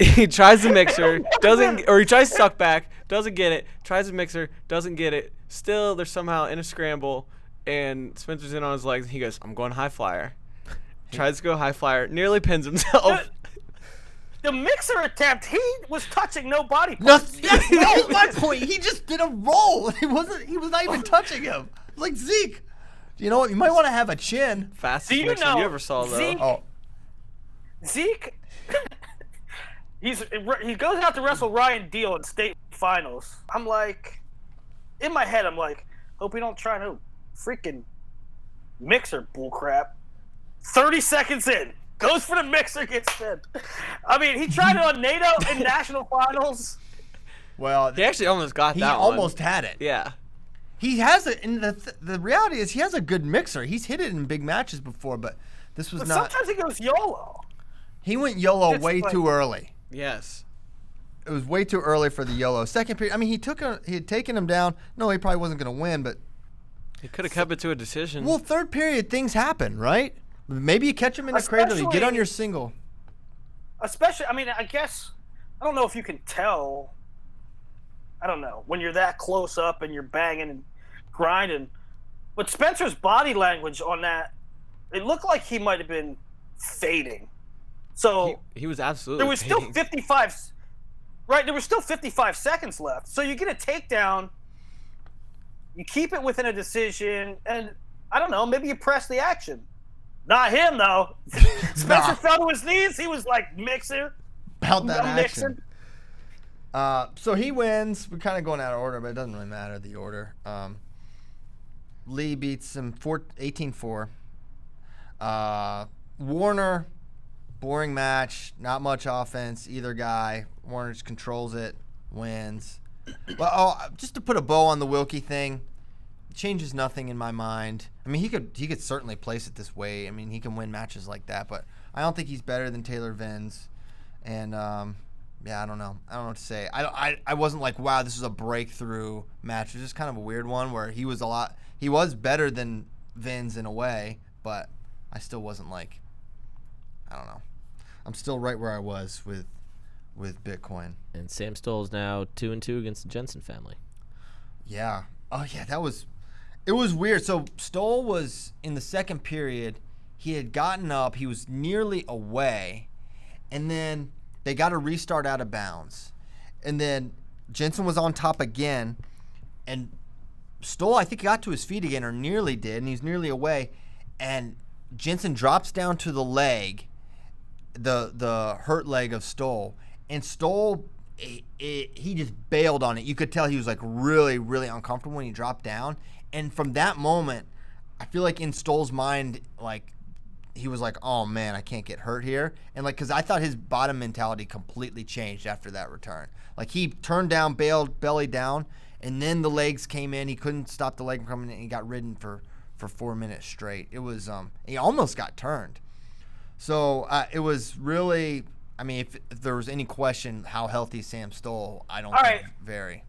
he tries the mixer, he tries to suck back, doesn't get it, tries the mixer, doesn't get it. Still, they're somehow in a scramble, and Spencer's in on his legs, and he goes, I'm going high flyer. Tries to go high flyer, nearly pins himself. The mixer attempt, he was touching no body parts. That's my point. He just did a roll. He was not even touching him. Like Zeke. You know what? You might want to have a chin. Fastest Do you mixer know you ever saw, though. Zeke, he goes out to wrestle Ryan Deal in state finals. I'm like, in my head, I'm like, hope we don't try no freaking mixer bullcrap. 30 seconds in, goes for the mixer, gets pinned. I mean, he tried it on NATO in national finals. Well, He actually almost got he that almost one. had it. Yeah. He has it. And the reality is he has a good mixer. He's hit it in big matches before, but this was But not. sometimes he goes YOLO. He went YOLO It's way like- too early. Yes. It was way too early for the YOLO. Second period, I mean, he had taken him down. No, he probably wasn't going to win, but He could have kept it to a decision. well, third period things happen, right? Maybe you catch him in the cradle. You get on your single. especially, I mean, I guess, I don't know if you can tell. I don't know, when you're that close up and you're banging and grinding. But Spencer's body language on that, it looked like he might have been fading. So he was absolutely there was fading. still 55, right? There was still 55 seconds left. So you get a takedown, you keep it within a decision, and I don't know, maybe you press the action. Not him, though. Spencer fell to his knees. He was like, mixer. About that I'm action. So he wins. We're kind of going out of order, but it doesn't really matter the order. Lee beats him 18-4. Warner, boring match. Not much offense. Either guy. Warner just controls it, wins. Well, just to put a bow on the Wilkie thing, changes nothing in my mind. I mean, he could certainly place it this way. I mean, he can win matches like that, but I don't think he's better than Taylor Vins. And yeah, I don't know. I don't know what to say. I wasn't like, wow, this is a breakthrough match. It was just kind of a weird one where he was better than Vins in a way, but I still wasn't like, I don't know. I'm still right where I was with Bitcoin. And Sam Stoll's now 2-2 against the Jensen family. Yeah. Oh yeah, it was weird. So Stoll was in the second period. He had gotten up. He was nearly away, and then they got a restart out of bounds. And then Jensen was on top again, and Stoll, I think, got to his feet again, or nearly did, and he's nearly away. And Jensen drops down to the leg, the hurt leg of Stoll, and Stoll, he just bailed on it. You could tell he was like really, really uncomfortable when he dropped down. And from that moment, I feel like in Stoll's mind, like, he was like, oh man, I can't get hurt here. And like, cause I thought his bottom mentality completely changed after that return. Like, he turned down, bailed, belly down, and then the legs came in. He couldn't stop the leg from coming in. He got ridden for 4 minutes straight. It was, he almost got turned. So it was really, I mean, if there was any question how healthy is Sam Stoll, I don't think very.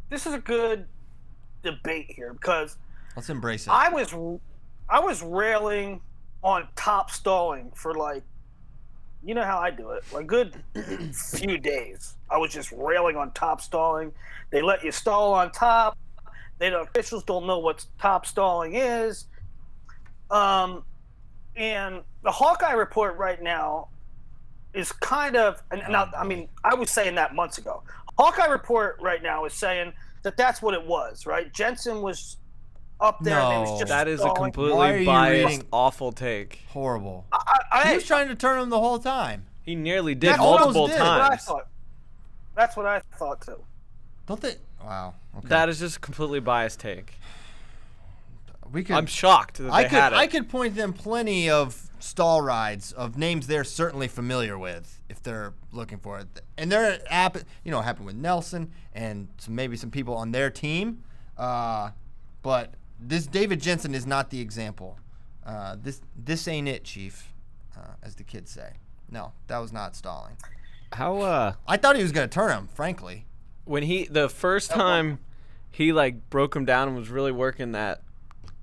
This is a good debate here because let's embrace it. I was railing on top stalling for, like, you know how I do it, a good few days. I was just railing on top stalling. They let you stall on top. The officials don't know what top stalling is. And the Hawkeye report right now is kind of, and now, I mean, I was saying that months ago. Hawkeye report right now is saying that that's what it was, right? Jensen was up there. No, and it was just that is a stalling. completely biased, awful take. Horrible. He was trying to turn him the whole time. He nearly did That's multiple did. times. That's what I thought too. Don't they? Wow. Okay. That is just a completely biased take. I'm shocked shocked that they had it. I could point them plenty of stall rides of names they're certainly familiar with if they're looking for it. And they're happened with Nelson and maybe some people on their team. But this David Jensen is not the example. This ain't it, Chief, as the kids say. No, that was not stalling. I thought he was going to turn him, frankly. When the first time he like broke him down and was really working that,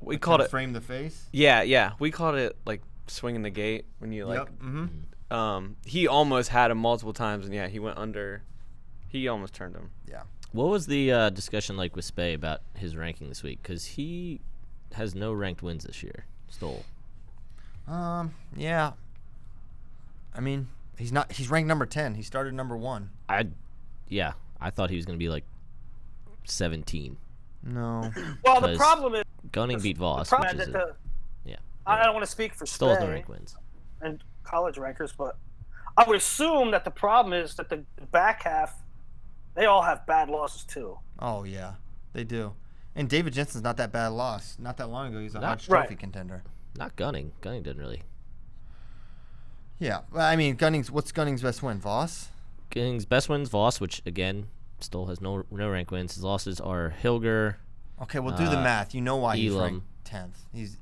we called it frame the face. Yeah, we called it like swinging the gate when you like. Yep. He almost had him multiple times, and yeah, he went under. He almost turned him. Yeah. What was the discussion like with Spey about his ranking this week? Because he has no ranked wins this year. Stoll. Yeah. I mean, he's ranked number 10. He started number 1. I thought he was going to be like 17. No. Well, the problem is Gunning beat Voss. I don't want to speak for Stoll's no Spey rank wins and college rankers, but I would assume that the problem is that the back half, they all have bad losses too. Oh yeah, they do. And David Jensen's not that bad a loss. Not that long ago, he's a Hodge Trophy contender. Not Gunning. Gunning didn't really. Yeah, well, I mean, what's Gunning's best win? Voss. Gunning's best wins Voss, which again, Stoll has no rank wins. His losses are Hilger. Okay, we'll do the math. You know why he's Elam. ranked 10th. He's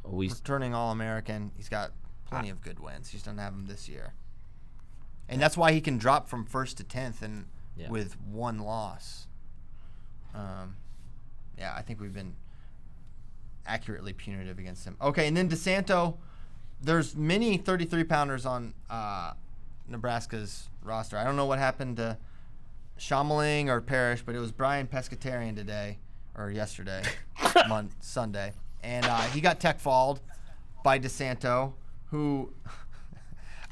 returning All-American. He's got plenty of good wins. He just doesn't have them this year. And that's why he can drop from 1st to 10th and with 1 loss. I think we've been accurately punitive against him. Okay, and then DeSanto, there's many 33-pounders on Nebraska's roster. I don't know what happened to Shamling or Parrish, but it was Brian Pescatarian today or yesterday, Sunday, and he got tech-falled by DeSanto, who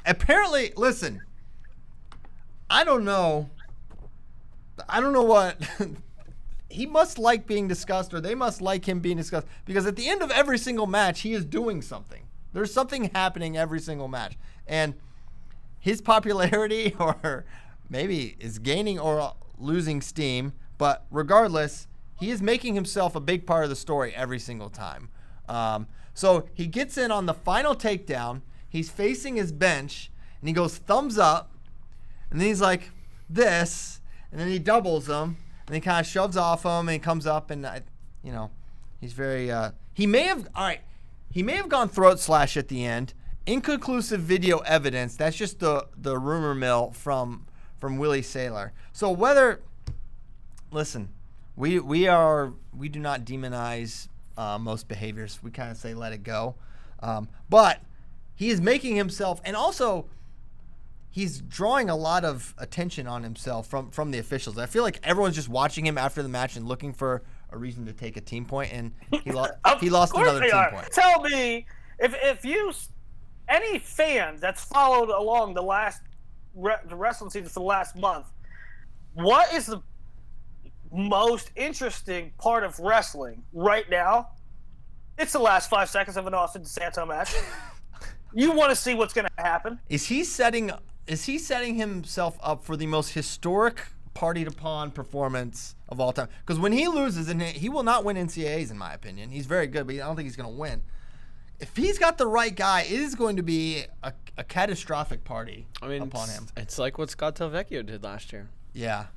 apparently, listen, I don't know what he must like being discussed, or they must like him being discussed, because at the end of every single match, he is doing something. There's something happening every single match, and his popularity, or maybe is gaining or losing steam, but regardless, he is making himself a big part of the story every single time. So he gets in on the final takedown. He's facing his bench, and he goes thumbs up, and then he's like this, and then he doubles him, and he kind of shoves off him, and he comes up, and he's very. He may have gone throat slash at the end. Inconclusive video evidence. That's just the rumor mill from Willie Saylor. So listen, we do not demonize most behaviors. We kind of say let it go, but he is making himself, and also he's drawing a lot of attention on himself from the officials. I feel like everyone's just watching him after the match and looking for a reason to take a team point, and he lost another team point. Tell me if you any fan that's followed along the wrestling season for the last month, what is the most interesting part of wrestling right now? It's the last 5 seconds of an Austin DeSanto match. You want to see what's going to happen. Is he setting himself up for the most historic party to pawn performance of all time? Because when he loses, and he will not win NCAAs, in my opinion. He's very good, but I don't think he's going to win. If he's got the right guy, it is going to be a catastrophic party upon him. It's like what Scott Telvecchio did last year. Yeah.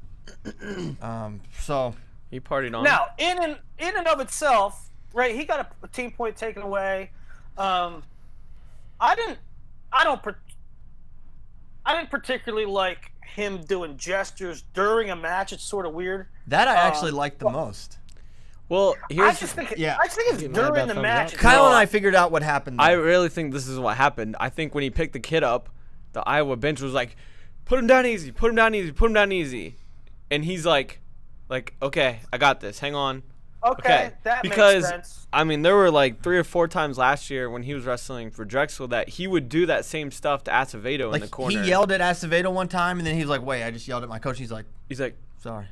So he partied on. Now, in and of itself, right? He got a team point taken away. I didn't particularly like him doing gestures during a match. It's sort of weird. That I actually liked the most. Well, I just think it's during the match. Kyle and I figured out what happened there. I really think this is what happened. I think when he picked the kid up, the Iowa bench was like, put him down easy, put him down easy, put him down easy. And he's like, okay, I got this. Hang on. Okay. That makes sense. I mean, there were like 3 or 4 times last year when he was wrestling for Drexel that he would do that same stuff to Acevedo in the corner. He yelled at Acevedo one time, and then he was like, wait, I just yelled at my coach. He's like, sorry.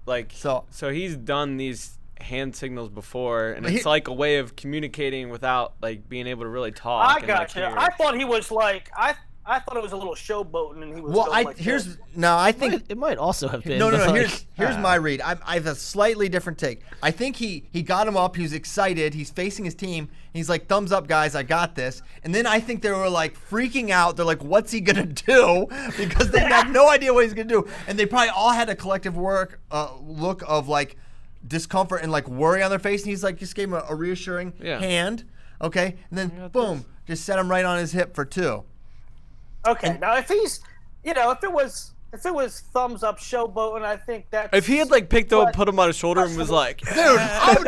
Like, so he's done these hand signals before, and it's like a way of communicating without like being able to really talk. I got you. I thought he was like, I thought it was a little showboating, and he was. Well, I think it might also have been. No. Here's my read. I have a slightly different take. I think he got him up. He was excited. He's facing his team. He's like, thumbs up, guys. I got this. And then I think they were like freaking out. They're like, what's he gonna do? Because they had no idea what he's gonna do. And they probably all had a collective look of like discomfort and like worry on their face. And he's like, just gave him a reassuring hand. Okay. And then boom, just set him right on his hip for 2. Okay, now if he's, if it was thumbs up showboating, I think that. If he had like picked him up, put him on his shoulder, and was like, dude,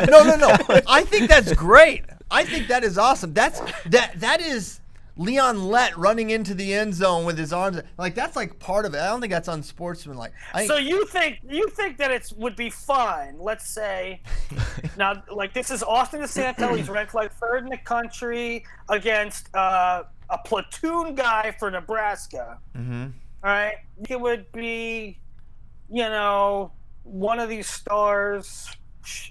no. I think that's great. I think that is awesome. That is Leon Lett running into the end zone with his arms. Like that's like part of it. I don't think that's unsportsmanlike. So you think that it would be fine? Let's say now, like this is Austin DeSanto. He's ranked like 3rd in the country against a platoon guy for Nebraska. Mm-hmm. All right, it would be, one of these stars.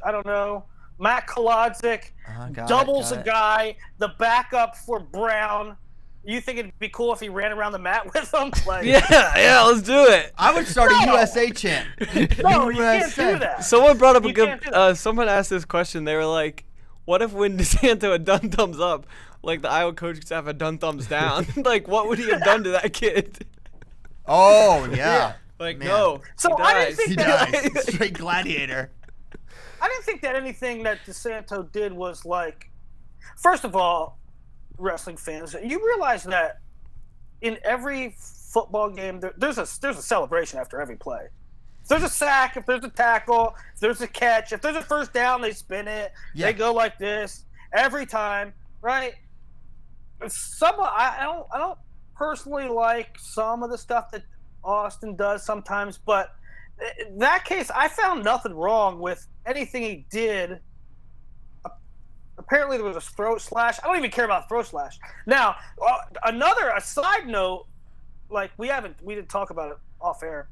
I don't know. Matt Kolodzik doubles a guy, the backup for Brown. You think it'd be cool if he ran around the mat with him? Like, yeah, let's do it. I would start a USA chant. No, you can't do that. Someone brought up a good. Someone asked this question. They were like, "What if when DeSanto had done thumbs up, like the Iowa coaching staff had done thumbs down? Like, what would he have done to that kid?" Oh yeah. Like Man. No. So I didn't think he dies. Straight gladiator. I didn't think that anything that DeSanto did was like. First of all, wrestling fans, you realize that in every football game, there's a celebration after every play. If there's a sack, if there's a tackle, if there's a catch, if there's a first down, they spin it. Yeah. They go like this every time, right? I don't personally like some of the stuff that Austin does sometimes, but in that case, I found nothing wrong with anything he did. Apparently, there was a throat slash. I don't even care about throat slash. Now, a side note, like we didn't talk about it off air.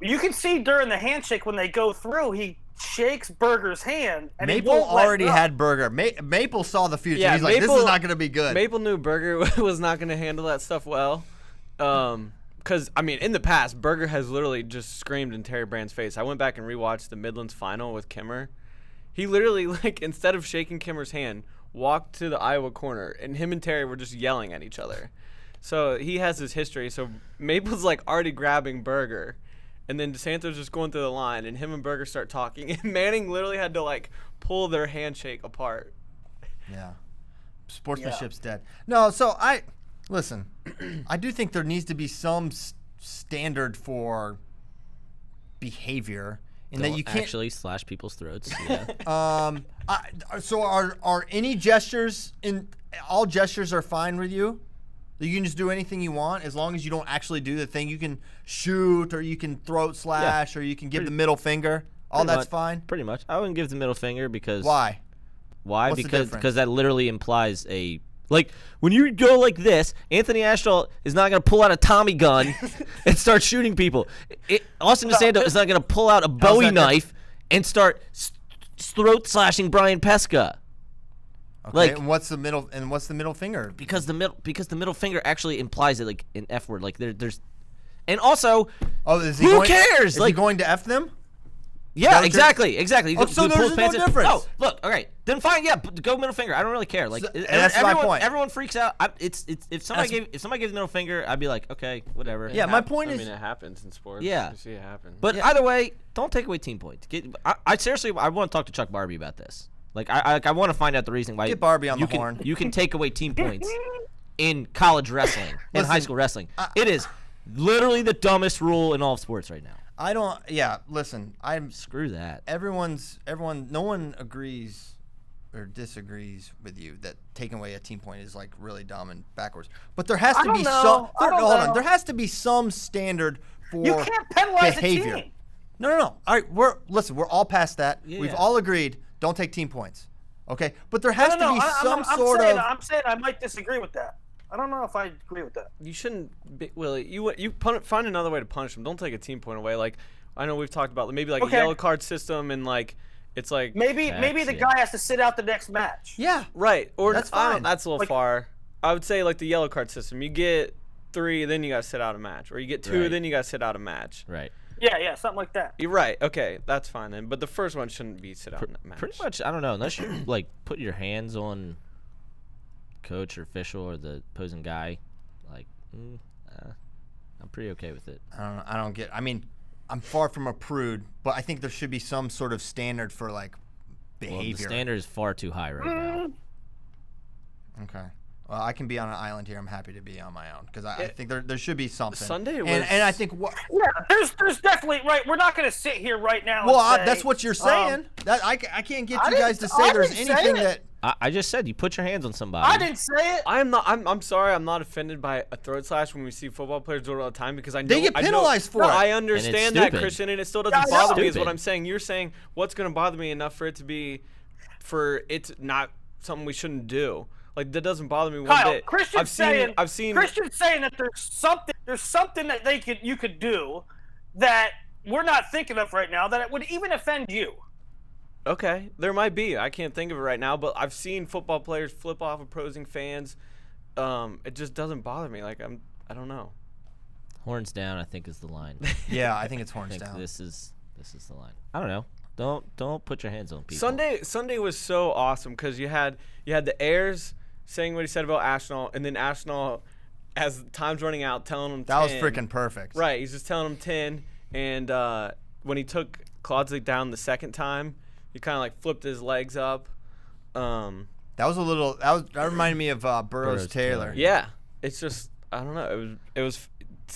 You can see during the handshake when they go through, he shakes Berger's hand, and Maple he won't let already go. had Berger. Maple saw the future. Yeah, He's like, this Maple- is not going to be good. Maple knew Berger was not going to handle that stuff well. Because, I mean, in the past, Berger has literally just screamed in Terry Brand's face. I went back and rewatched the Midlands final with Kimmer. He literally, like, instead of shaking Kimmer's hand, walked to the Iowa corner, and him and Terry were just yelling at each other. So he has his history. So Maple's, like, already grabbing Berger. And then DeSanto's just going through the line, and him and Berger start talking. And Manning literally had to, like, pull their handshake apart. Yeah. Sportsmanship's dead. No, so listen, I do think there needs to be some standard for behavior. In that you can't actually slash people's throats. Yeah. So are any gestures all gestures are fine with you? You can just do anything you want as long as you don't actually do the thing. You can shoot, or you can throat slash, or you can give the middle finger. All that's fine. Pretty much. I wouldn't give the middle finger because Why? Why? What's the difference? Because that literally implies like when you go like this, Anthony Ashnault is not going to pull out a Tommy gun and start shooting people. Austin DeSanto is not going to pull out a Bowie knife and start throat slashing Brian Pesca. Okay, Like, and what's the middle finger? Because the middle finger actually implies it, like an F word. Like there's, and also, who cares? Is Like, he going to F them? yeah, exactly. You Oh, go- so you there's pull no pants in. difference. Oh, look, all right, then fine, yeah, go middle finger. I don't really care. Like, And that's my point. Everyone freaks out. If somebody gave the middle finger, I'd be like, okay, whatever. Yeah, my point I is, mean, it happens in sports. Yeah. You see it happen. But either way, don't take away team points. I seriously, I want to talk to Chuck Barbie about this. Like, I want to find out the reason why. Get Barbie on you the can, horn. You can take away team points in college wrestling and high school wrestling. It is literally the dumbest rule in all of sports right now. I don't. Yeah, listen, Screw that. No one agrees or disagrees with you that taking away a team point is like really dumb and backwards. But there has to be some. Hold on. There has to be some standard for You can't penalize behavior. a team. No. All right, we're all past that. Yeah. We've all agreed. Don't take team points. Okay, but there has to be some sort of. I'm saying I might disagree with that. I don't know if I agree with that. You shouldn't be, Willie. Find another way to punish them. Don't take a team point away. Like, I know we've talked about maybe like a yellow card system, and like it's like Maybe the guy has to sit out the next match. Yeah. right, or That's I don't- fine. that's a little far. I would say like the yellow card system. You get 3, then you gotta sit out a match, or you get 2, Right. then you gotta sit out a match. Right. Yeah, something like that. You're right. Okay, that's fine then. But the first one shouldn't be sit out a match. Pretty much, I don't know. Unless you like put your hands on coach or official or the opposing guy, like I'm pretty okay with it. I don't get. I mean, I'm far from a prude, but I think there should be some sort of standard for like Well, behavior. the standard is far too high right now. Okay. Well, I can be on an island here. I'm happy to be on my own because I think there should be something. Sunday was- and I think what. Yeah, there's definitely right. We're not going to sit here right now. Well, and say, that's what you're saying. That I can't get I you guys to didn't- say I there's didn't say anything it. that. I just said you put your hands on somebody. I didn't say it. I'm sorry. I'm not offended by a throat slash when we see football players do it all the time because I know They get penalized for it. I understand that, stupid. Christian, and it still Yeah, doesn't I know. bother me. Is what Stupid. I'm saying. You're saying what's going to bother me enough for it's not something we shouldn't do. Like that doesn't bother me one Kyle, bit. Christian's saying that there's something that you could do that we're not thinking of right now that it would even offend you. Okay, there might be. I can't think of it right now, but I've seen football players flip off opposing fans. It just doesn't bother me. Like I don't know. Horns down, I think, is the line. Yeah, I think it's I horns think down. this is the line. I don't know. Don't put your hands on people. Sunday was so awesome because you had the heirs saying what he said about Ashnault, and then Ashnault, as time's running out, telling him That 10. was freaking perfect. Right, he's just telling him 10, and when he took Klodzig down the second time, he kind of like flipped his legs up. That was a little. That reminded me of Burroughs Taylor. Yeah, it's just I don't know. It's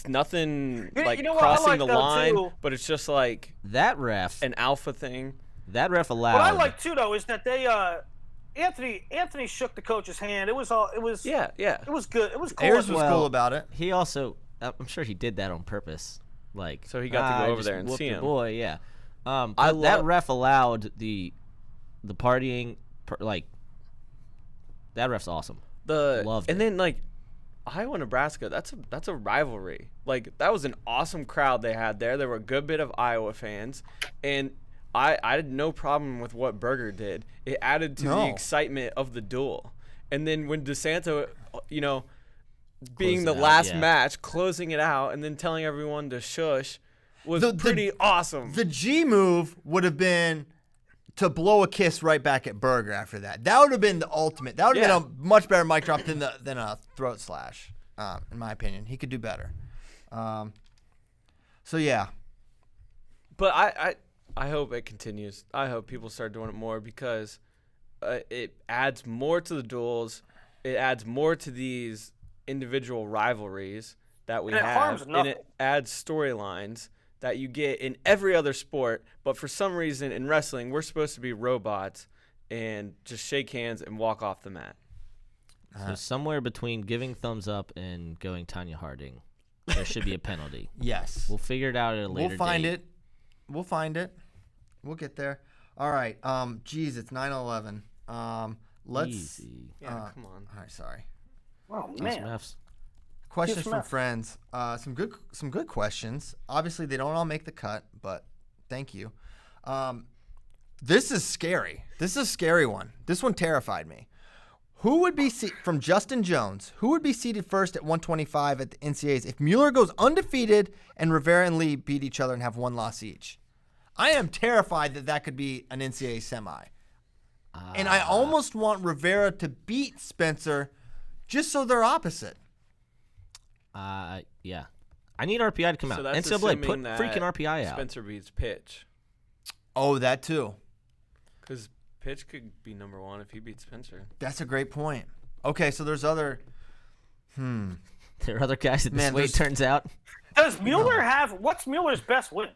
nothing like you know what I crossing like the though, line, too? but it's just like that ref an alpha thing. allowed. What I like too though is that they Anthony shook the coach's hand. It was Yeah. It was good. It was cool. Ayers was cool about it. He also, I'm sure he did that on purpose. Like, So he got to go over just there and whooped see the him. boy, yeah. I That love- ref allowed the partying, that ref's awesome. Loved and it. then like Iowa, Nebraska, that's a rivalry. Like that was an awesome crowd they had there. There were a good bit of Iowa fans, and I had no problem with what Berger did. It added to the excitement of the duel. And then when DeSanto, being Closed the it out, last yeah. match, closing it out, and then telling everyone to shush was pretty awesome. The G move would have been to blow a kiss right back at Berger after that. That would have been the ultimate. That would have been a much better mic drop than a throat slash, in my opinion. He could do better. So, yeah. But I hope it continues. I hope people start doing it more because it adds more to the duels. It adds more to these individual rivalries that we And it have. harms And nothing. it adds storylines that you get in every other sport. But for some reason in wrestling, we're supposed to be robots and just shake hands and walk off the mat. So somewhere between giving thumbs up and going Tanya Harding, there should be a penalty. Yes. We'll figure it out at a later We'll find date. it. We'll find it. We'll get there. All right. Geez, it's 9/11. Let's. Easy. Yeah, come on. All right. Sorry. Oh Some man. refs. Questions Yes, from ma'am. friends. Some good questions. Obviously, they don't all make the cut, but thank you. This is scary. This is a scary one. This one terrified me. Who would be from Justin Jones? Who would be seated first at 125 at the NCAAs if Mueller goes undefeated and Rivera and Lee beat each other and have one loss each? I am terrified that could be an NCAA semi, and I almost want Rivera to beat Spencer, just so they're opposite. Yeah. I need RPI to come out. So that's NCAA, put assuming that freaking RPI out. Spencer beats Pitch. Oh, that too. Because Pitch could be number one if he beats Spencer. That's a great point. Okay, so there's other. There are other guys that this Man, way there's- turns out. Does Mueller have? What's Mueller's best win?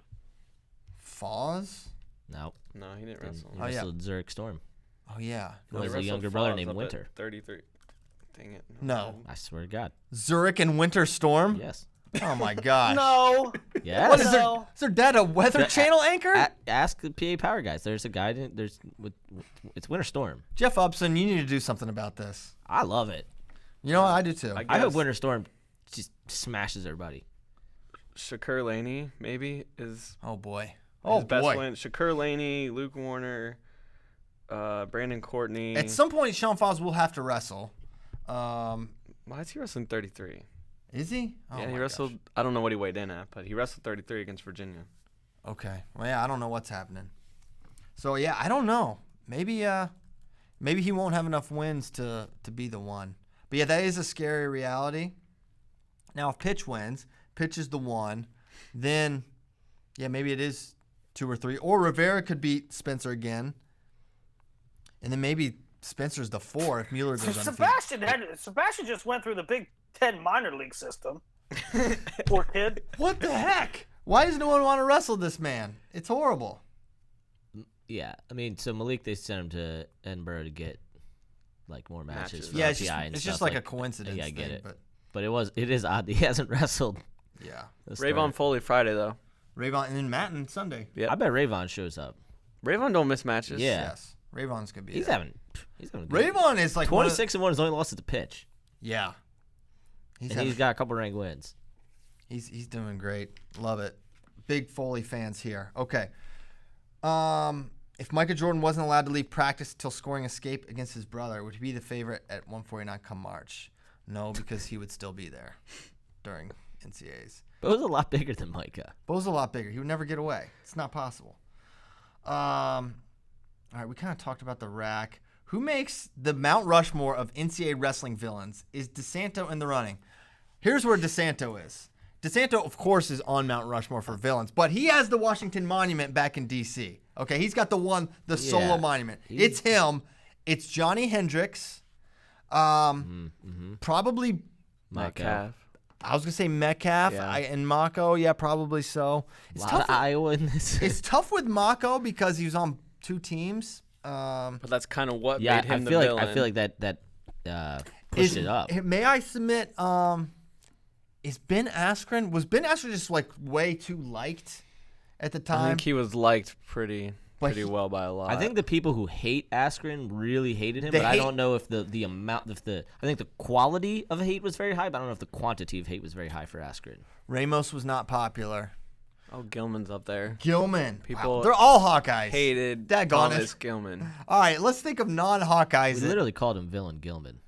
Foz? No. No, he didn't wrestle. He Oh, yeah. wrestled Zurich Storm. Oh, yeah. He has a wrestled younger brother Foz named up at Winter. 33. Dang it. No. I swear to God. Zurich and Winter Storm? Yes. Oh, my gosh. No. Yes. What is No. their dad a Weather Channel anchor? Ask the PA Power guys. There's a guy. It's Winter Storm. Jeff Upson, you need to do something about this. I love it. You know what? I do too. I hope guess Winter Storm just smashes everybody. Shakur Laney, maybe, is oh, boy. his Oh, best boy. win. Shakur Laney, Luke Warner, Brandon Courtney. At some point, Sean Foz will have to wrestle. Why is he wrestling 33? Is he? Oh, Yeah, he my wrestled. gosh. I don't know what he weighed in at, but he wrestled 33 against Virginia. Okay. Well, yeah, I don't know what's happening. So, yeah, I don't know. Maybe he won't have enough wins to be the one. But, yeah, that is a scary reality. Now, if Pitch wins, Pitch is the one, then, yeah, maybe it is 2 or 3. Or Rivera could beat Spencer again. And then maybe Spencer's the 4 if Mueller goes undefeated. Sebastian just went through the Big Ten minor league system. Poor kid. What the heck? Why does no one want to wrestle this man? It's horrible. Yeah. I mean, so Malik, they sent him to Edinburgh to get like more matches. Matches. For Yeah, RPI and it's stuff. just like a coincidence Yeah, I get thing, it. but But it is odd that he hasn't wrestled. yeah. this Rayvon start. Foley Friday though. Rayvon and then Matten Sunday. Yeah, I bet Rayvon shows up. Rayvon don't miss matches. Yeah. Yes. Rayvon's gonna be He's there. having a good Rayvon is like 26-1. His only loss is the pitch, yeah. He's and he's got a couple ranked wins. he's doing great. Love it. Big Foley fans here. Okay. If Micah Jordan wasn't allowed to leave practice until scoring escape against his brother, would he be the favorite at 149 come March? No, because he would still be there during NCAAs. But it was a lot bigger than Micah. Bo's a lot bigger. He would never get away. It's not possible. All right, we kind of talked about the rack. Who makes the Mount Rushmore of NCAA wrestling villains? Is DeSanto in the running? Here's where DeSanto is. DeSanto, of course, is on Mount Rushmore for villains, but he has the Washington Monument back in D.C. Okay, he's got the solo monument. It's him. It's Johnny Hendricks. Probably, Metcalf. I was going to say Metcalf Yeah. and Mako. Yeah, probably so. A It's lot tough. of Iowa in this. It's tough with Mako because he was on 2 teams. But that's kind of what Yeah, made him I the feel villain. like that pushed it up. May I submit? Is Ben Askren? Was Ben Askren just like way too liked at the time? I think he was liked pretty well by a lot. I think the people who hate Askren really hated him, but I don't know if the amount of I think the quality of hate was very high, but I don't know if the quantity of hate was very high for Askren. Ramos was not popular. Oh, Gilman's up there. Gilman. People Wow, they're all Hawkeyes. Hated Daggone Thomas it. Gilman. All right, let's think of non-Hawkeyes. We literally called him Villain Gilman.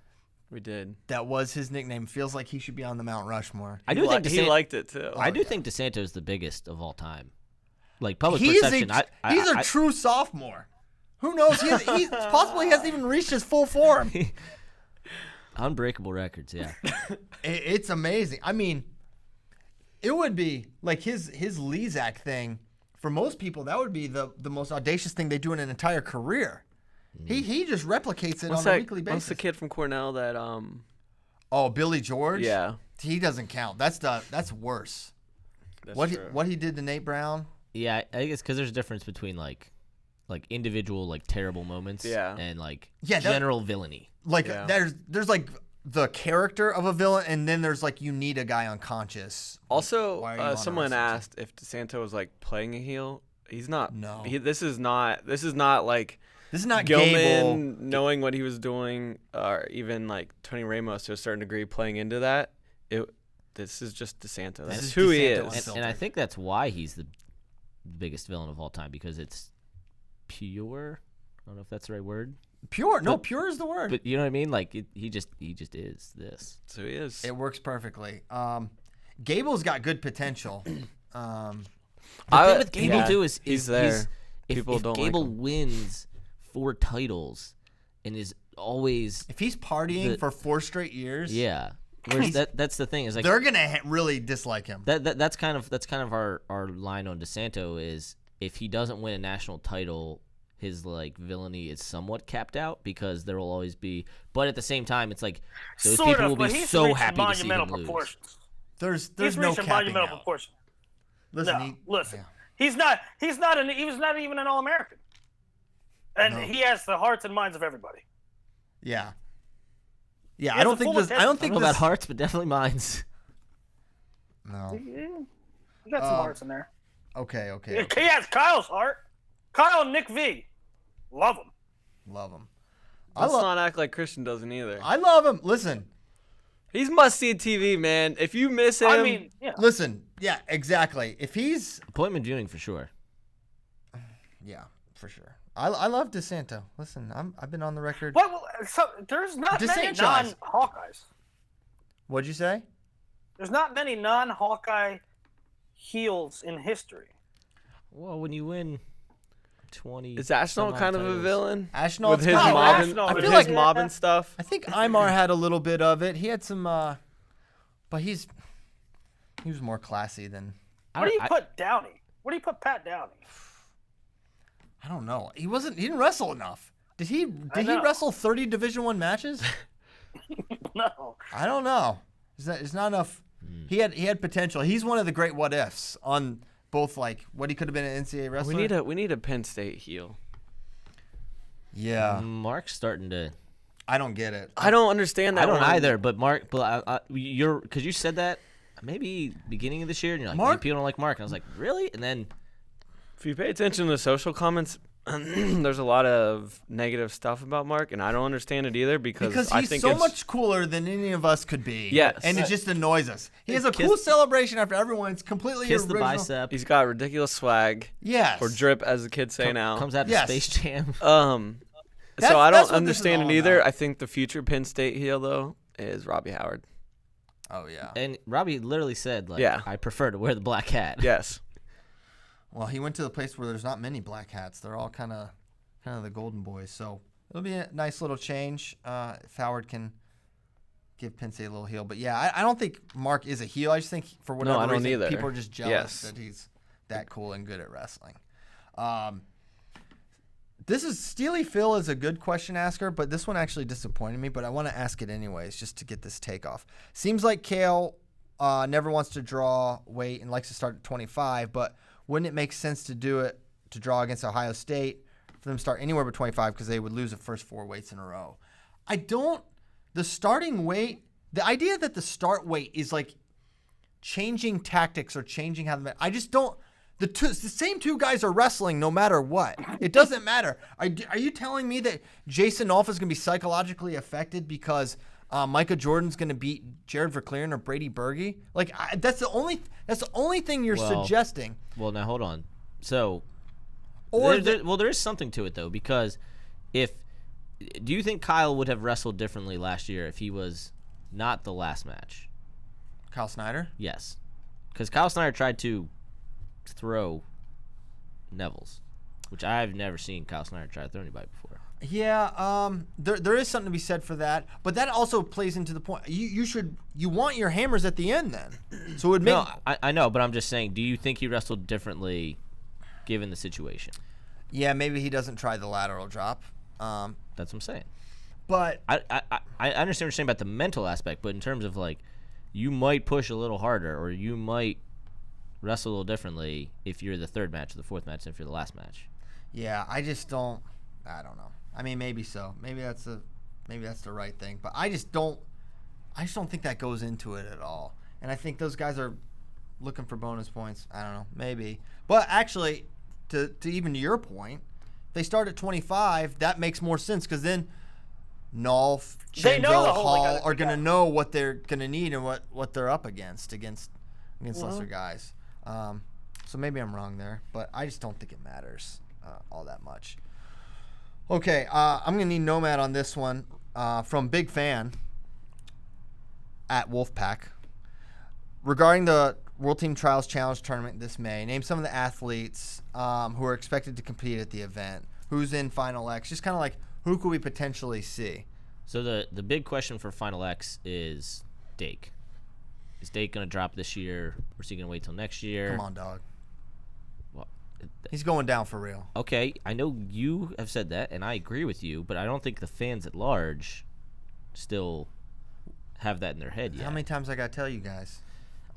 We did. That was his nickname. Feels like he should be on the Mount Rushmore. I do think he liked it too. I do think DeSanto's the biggest of all time. Like public He's perception. he's a true sophomore. Who knows? He's possibly hasn't even reached his full form. Unbreakable records, yeah. It's amazing. I mean, it would be like his Lezak thing. For most people, that would be the most audacious thing they do in an entire career. He just replicates it on a weekly basis. What's the kid from Cornell that Oh, Billy George? Yeah. He doesn't count. That's worse. That's What he did to Nate Brown? Yeah, I guess because there's a difference between like individual like terrible moments and like general villainy. Like Yeah. there's like the character of a villain, and then there's like you need a guy unconscious. Also, Why are you on a someone wrestling asked if DeSanto was like playing a heel. He's not. No. This is not like This is not Gilman Gable. knowing what he was doing, or even like Tony Ramos to a certain degree playing into that. This is just DeSanto. That's is who he DeSanto is. And I think that's why he's the biggest villain of all time, because it's pure. I don't know if that's the right word. Pure. No, pure is the word. But you know what I mean? Like he just is this. That's who he is. It works perfectly. Gable's got good potential. The thing with Gable yeah, too is he's there. If People don't like Gable him. wins 4 titles and is always If he's partying for 4 straight years, Whereas that's the thing is like they're gonna really dislike him. that's kind of our line on DeSanto is if he doesn't win a national title, his like villainy is somewhat capped out because there will always be. But at the same time, it's like those Sort people of, will but be he's so reaching happy to see monumental him lose. proportions. There's He's no reaching capping monumental out. proportions. Listen, No, listen. He was not even an All-American, and he has the hearts and minds of everybody. Yeah. He I has don't a think full this. I don't I think don't know this. about hearts, but definitely minds. No. You got some hearts in there. Okay. He has Kyle's heart. Kyle and Nick V. Love him. Love him. Let's not act like Christian doesn't either. I love him. Listen. He's must-see TV, man. If you miss him, I mean, yeah. Listen. Yeah. Exactly. If he's. Appointment viewing for sure. Yeah. For sure. I love DeSanto. Listen. I've been on the record. Well, so there's not many DeSantis. non-Hawkeyes. What'd you say? There's not many non-Hawkeye heels in history. Well, when you win 20, is Ashnault kind of a villain? Ashnault's With his kind of- mobbing, Ashnault with is- his I feel mobbing stuff. I think Imar had a little bit of it. He had some, but he was more classy than. Where do you put Downey? Where do you put Pat Downey? I don't know. He didn't wrestle enough. Did he know. wrestle 30 Division I matches? No. I don't know. It's not enough. He had potential. He's one of the great what ifs on both like what he could have been an NCAA wrestler. We need a Penn State heel. Yeah. Mark's starting to. I don't get it. I don't understand that. I don't one. either. But Mark, you're because you said that maybe beginning of this year, and you're like, Mark- people don't like Mark. And I was like, really? And then If you pay attention to the social comments, there's a lot of negative stuff about Mark, and I don't understand it either because I he's think so it's, much cooler than any of us could be. Yes. And it just annoys us. He has a Kiss- cool celebration after everyone. It's completely kiss the original. bicep. he's got ridiculous swag Yes. or drip, as the kids say now. Comes out to Yes. Space Jam. That's So I what don't this is understand all it either. about. I think the future Penn State heel though is Robbie Howard. Oh yeah. And Robbie literally said, like, Yeah. I prefer to wear the black hat. Yes. Well, he went to the place where there's not many black hats. They're all kind of the golden boys. So it'll be a nice little change if Howard can give Penn State a little heel. But yeah, I don't think Mark is a heel. I just think for whatever I don't reason, either. people are just jealous Yes. that he's that cool and good at wrestling. Steely Phil is a good question asker, but this one actually disappointed me. But I want to ask it anyways, just to get this take off. Seems like Kale never wants to draw weight and likes to start at 25, but wouldn't it make sense to do it to draw against Ohio State for them to start anywhere but 25 because they would lose the first 4 weights in a row. The starting weight, the idea that the start weight is like changing tactics or changing how I just don't. The same 2 guys are wrestling no matter what. It doesn't matter. Are you telling me that Jason Nolf is going to be psychologically affected because Micah Jordan's going to beat Jared Verclaren or Brady Berge? Like that's the only thing you're suggesting. Well, now hold on. So, there is something to it though, because do you think Kyle would have wrestled differently last year if he was not the last match? Kyle Snyder? Yes, because Kyle Snyder tried to throw Neville's, which I've never seen Kyle Snyder try to throw anybody before. Yeah, there is something to be said for that, but that also plays into the point. You want your hammers at the end then, so it would make. No, I know, but I'm just saying. Do you think he wrestled differently, given the situation? Yeah, maybe he doesn't try the lateral drop. That's what I'm saying. But I understand what you're saying about the mental aspect, but in terms of like, you might push a little harder, or you might wrestle a little differently if you're the 3rd match or the 4th match than if you're the last match. Yeah, I don't know. I mean, maybe so. Maybe that's the right thing. But I just don't think that goes into it at all. And I think those guys are looking for bonus points. I don't know. Maybe. But actually, to even your point, if they start at 25, that makes more sense because then Nolf, Chandrell, Hall are going to know what they're going to need and what they're up against lesser guys. So maybe I'm wrong there, but I just don't think it matters all that much. Okay, I'm going to need Nomad on this one from Big Fan at Wolfpack. Regarding the World Team Trials Challenge Tournament this May, name some of the athletes who are expected to compete at the event. Who's in Final X? Just kind of like, who could we potentially see? So the big question for Final X is Dake. Is Dake going to drop this year, or is he going to wait till next year? Come on, dog. Well, he's going down for real. Okay, I know you have said that, and I agree with you, but I don't think the fans at large still have that in their head yet. How many times I got to tell you guys?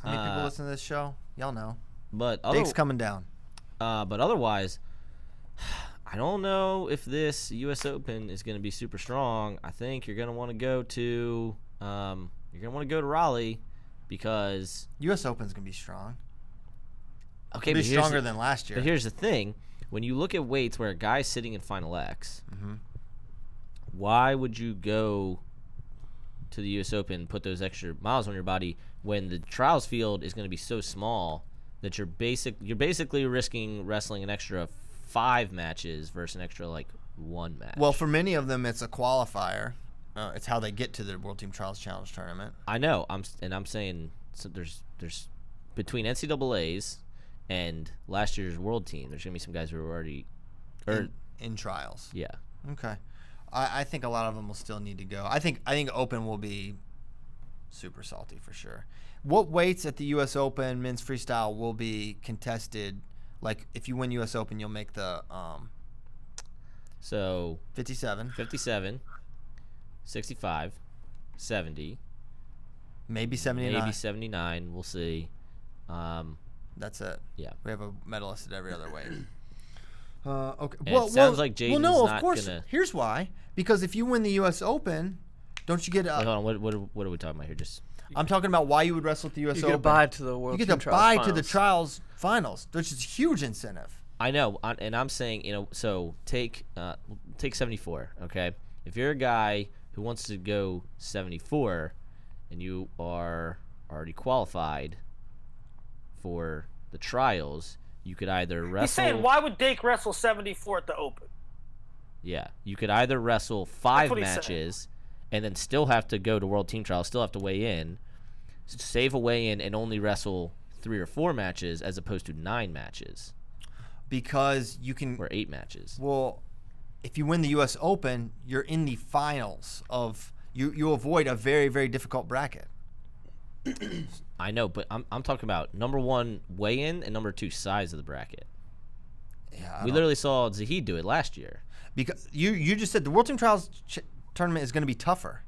How many people listen to this show? Y'all know. But Dake's coming down. But otherwise, I don't know if this U.S. Open is going to be super strong. I think you're going to want to go to Raleigh. Because U.S. Open's going to be strong. Okay, It'll be stronger than last year. But here's the thing. When you look at weights where a guy's sitting in Final X, why would you go to the U.S. Open and put those extra miles on your body when the trials field is going to be so small that you're basically risking wrestling an extra 5 matches versus an extra, 1 match? Well, for many of them, it's a qualifier. It's how they get to the World Team Trials Challenge Tournament. I know. I'm saying so there's between NCAAs and last year's World Team, there's gonna be some guys who are already in trials. Yeah. Okay. I think a lot of them will still need to go. I think Open will be super salty for sure. What weights at the U.S. Open men's freestyle will be contested? Like if you win U.S. Open, you'll make the 57. 65, 70, maybe 79. Maybe 79. We'll see. That's it. Yeah. We have a medalist at every other weight. Okay. And it sounds like Jaden's no, not of course. Gonna... Here's why. Because if you win the U.S. Open, don't you get? Wait, hold on. What are we talking about here? I'm talking about why you would wrestle at the U.S. Open. You get a bye to the World Team Trials Trials. You get a bye finals. to the Trials Finals, which is a huge incentive. I know, and I'm saying, so take 74. Okay, if you're a guy who wants to go 74, and you are already qualified for the trials, you could either wrestle. He's saying, why would Dake wrestle 74 at the Open? Yeah, you could either wrestle 5 matches and then still have to go to World Team Trials, still have to weigh in, save a weigh-in, and only wrestle 3 or 4 matches as opposed to 9 matches. Because you can. Or 8 matches. Well, if you win the U.S. Open, you're in the finals of. You avoid a very, very difficult bracket. I know, but I'm talking about number 1 weigh-in and number 2 size of the bracket. Yeah, we literally saw Zahid do it last year. Because you just said the World Team Trials tournament is going to be tougher,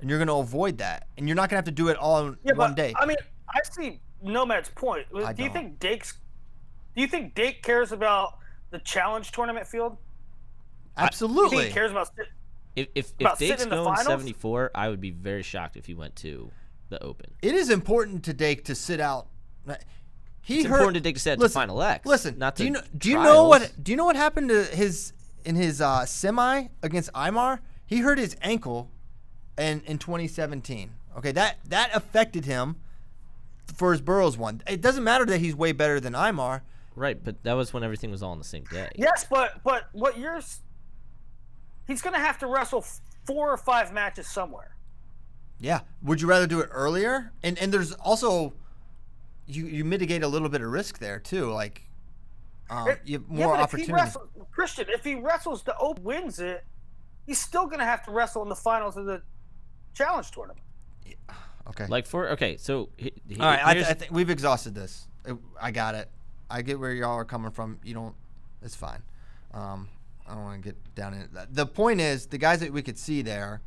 and you're going to avoid that, and you're not going to have to do it all in one day. I mean, I see Nomad's point. Do you think Dake cares about the challenge tournament field? You Absolutely. think he cares about If About Dake's sitting in the going finals? 74, I would be very shocked if he went to the Open. It is important to Dake to sit out. It's important to Dake to sit to Final X. Listen, not to do you know trials. what happened to his semi against Aymar? He hurt his ankle in 2017. Okay, that affected him for his Burroughs one. It doesn't matter that he's way better than Aymar. Right, but that was when everything was all on the same day. Yes, but what he's going to have to wrestle 4 or 5 matches somewhere. Yeah. Would you rather do it earlier? And there's also you mitigate a little bit of risk there too. Like you have more opportunity. Christian, if he wrestles the Open, wins it, he's still going to have to wrestle in the finals of the Challenge tournament. Okay. So all right, I think we've exhausted this. I got it. I get where y'all are coming from. You don't. It's fine. I don't want to get down into that. The point is, the guys that we could see there,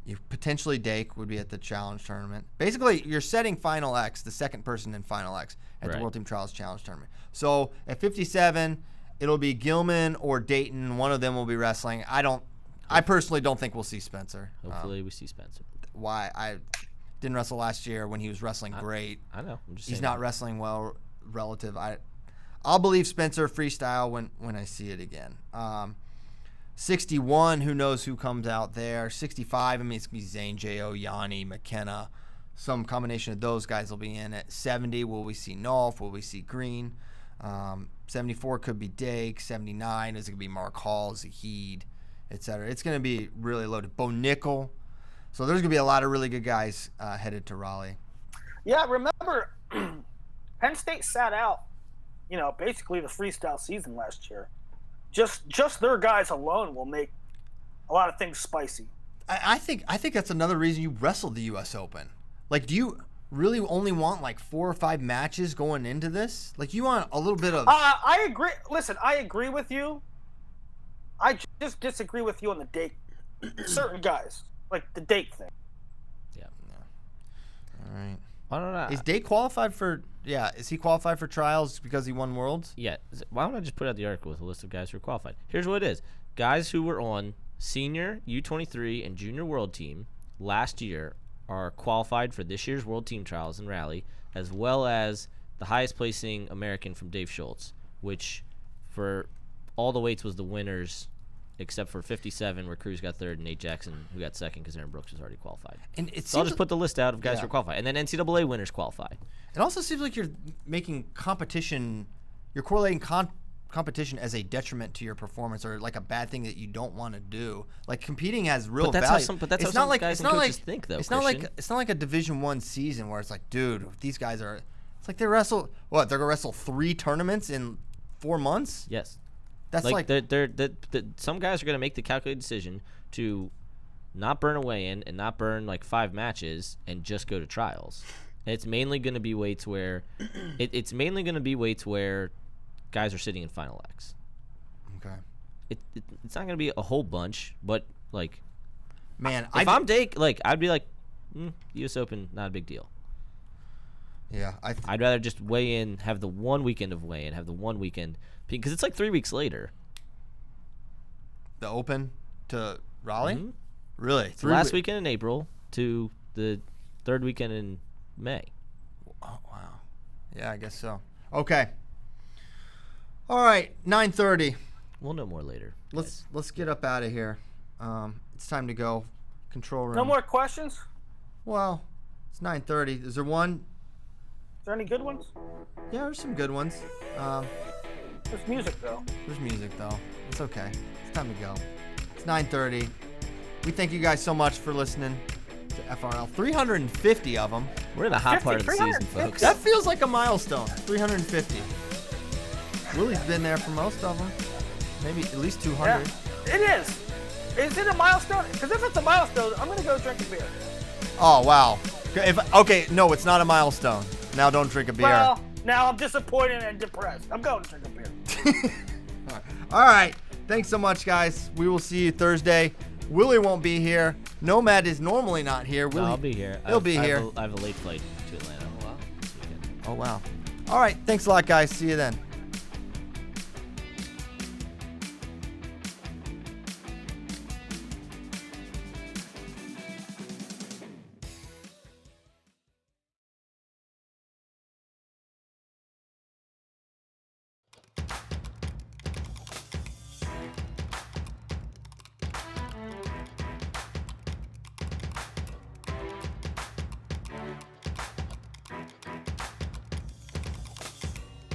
you potentially Dake would be at the Challenge tournament. Basically, you're setting Final X, the second person in Final X at the World Team Trials Challenge tournament. So at 57, it'll be Gilman or Dayton. One of them will be wrestling. I personally don't think we'll see Spencer. Hopefully, we see Spencer. Why? I didn't wrestle last year when he was wrestling great. I know. I'm just He's saying not wrestling well relative. I'll believe Spencer freestyle when I see it again. 61, who knows who comes out there. 65, I mean, it's going to be Zane, J.O., Yanni, McKenna. Some combination of those guys will be in it. 70, will we see Nolf? Will we see Green? 74 could be Dake. 79, is it going to be Mark Hall, Zahid, etc. It's going to be really loaded. Bo Nickel. So there's going to be a lot of really good guys headed to Raleigh. Yeah, remember, Penn State sat out, basically the freestyle season last year. Just their guys alone will make a lot of things spicy. I think that's another reason you wrestled the U.S. Open. Like, do you really only want like 4 or 5 matches going into this? Like, you want a little bit of... I agree. Listen, I agree with you. I just disagree with you on the Dake. Certain guys, like the Dake thing. Yeah. All right. I don't know. Is Dake qualified for... Yeah, is he qualified for trials because he won Worlds? Yeah. Why don't I just put out the article with a list of guys who are qualified? Here's what it is. Guys who were on senior, U23, and junior world team last year are qualified for this year's World Team Trials in Raleigh, as well as the highest placing American from Dave Schultz, which for all the weights was the winners, except for 57, where Cruz got third, and Nate Jackson, who got second because Aaron Brooks was already qualified. And it So I'll seems just put the list out of guys who are qualified. And then NCAA winners qualify. It also seems like you're making competition, you're correlating competition as a detriment to your performance, or like a bad thing that you don't want to do. Like, competing has real But that's value. how some guys and coaches think, though, It's Christian. not like a Division I season where it's like, dude, these guys are. It's like they wrestle. What? They're gonna wrestle 3 tournaments in 4 months. Yes. That's like they're some guys are going to make the calculated decision to not burn away in and not burn like 5 matches and just go to trials. And it's mainly going to be weights where guys are sitting in Final X. okay. It's not going to be a whole bunch, but like, Man, if I'm Dake, like I'd be like, U.S. Open, not a big deal. Yeah, I'd rather just weigh in, have the one weekend of weigh in, have the one weekend because it's like 3 weeks later. The Open to Raleigh. Mm-hmm. Really? The last weekend in April to the 3rd weekend in May. Oh, wow. Yeah, I guess so. Okay. All right, 9:30. We'll know more later. Let's get up out of here. It's time to go. Control room. No more questions? Well, it's 9:30. Is there one? Is there any good ones? Yeah, there's some good ones. There's music, though. There's music though. It's okay. It's time to go. It's 9:30. We thank you guys so much for listening to FRL. 350 of them. We're in the hot part of the season, 350. folks. That feels like a milestone. 350. Willie's been there for most of them. Maybe at least 200. Yeah, it is. Is it a milestone? Because if it's a milestone, I'm going to go drink a beer. Oh, wow. Okay, no, it's not a milestone. Now don't drink a beer. Well, now I'm disappointed and depressed. I'm going to drink a beer. All right. Thanks so much, guys. We will see you Thursday. Willie won't be here. Nomad is normally not here. No, I'll be here. He'll be here. I have a late flight to Atlanta. Oh, wow. All right. Thanks a lot, guys. See you then.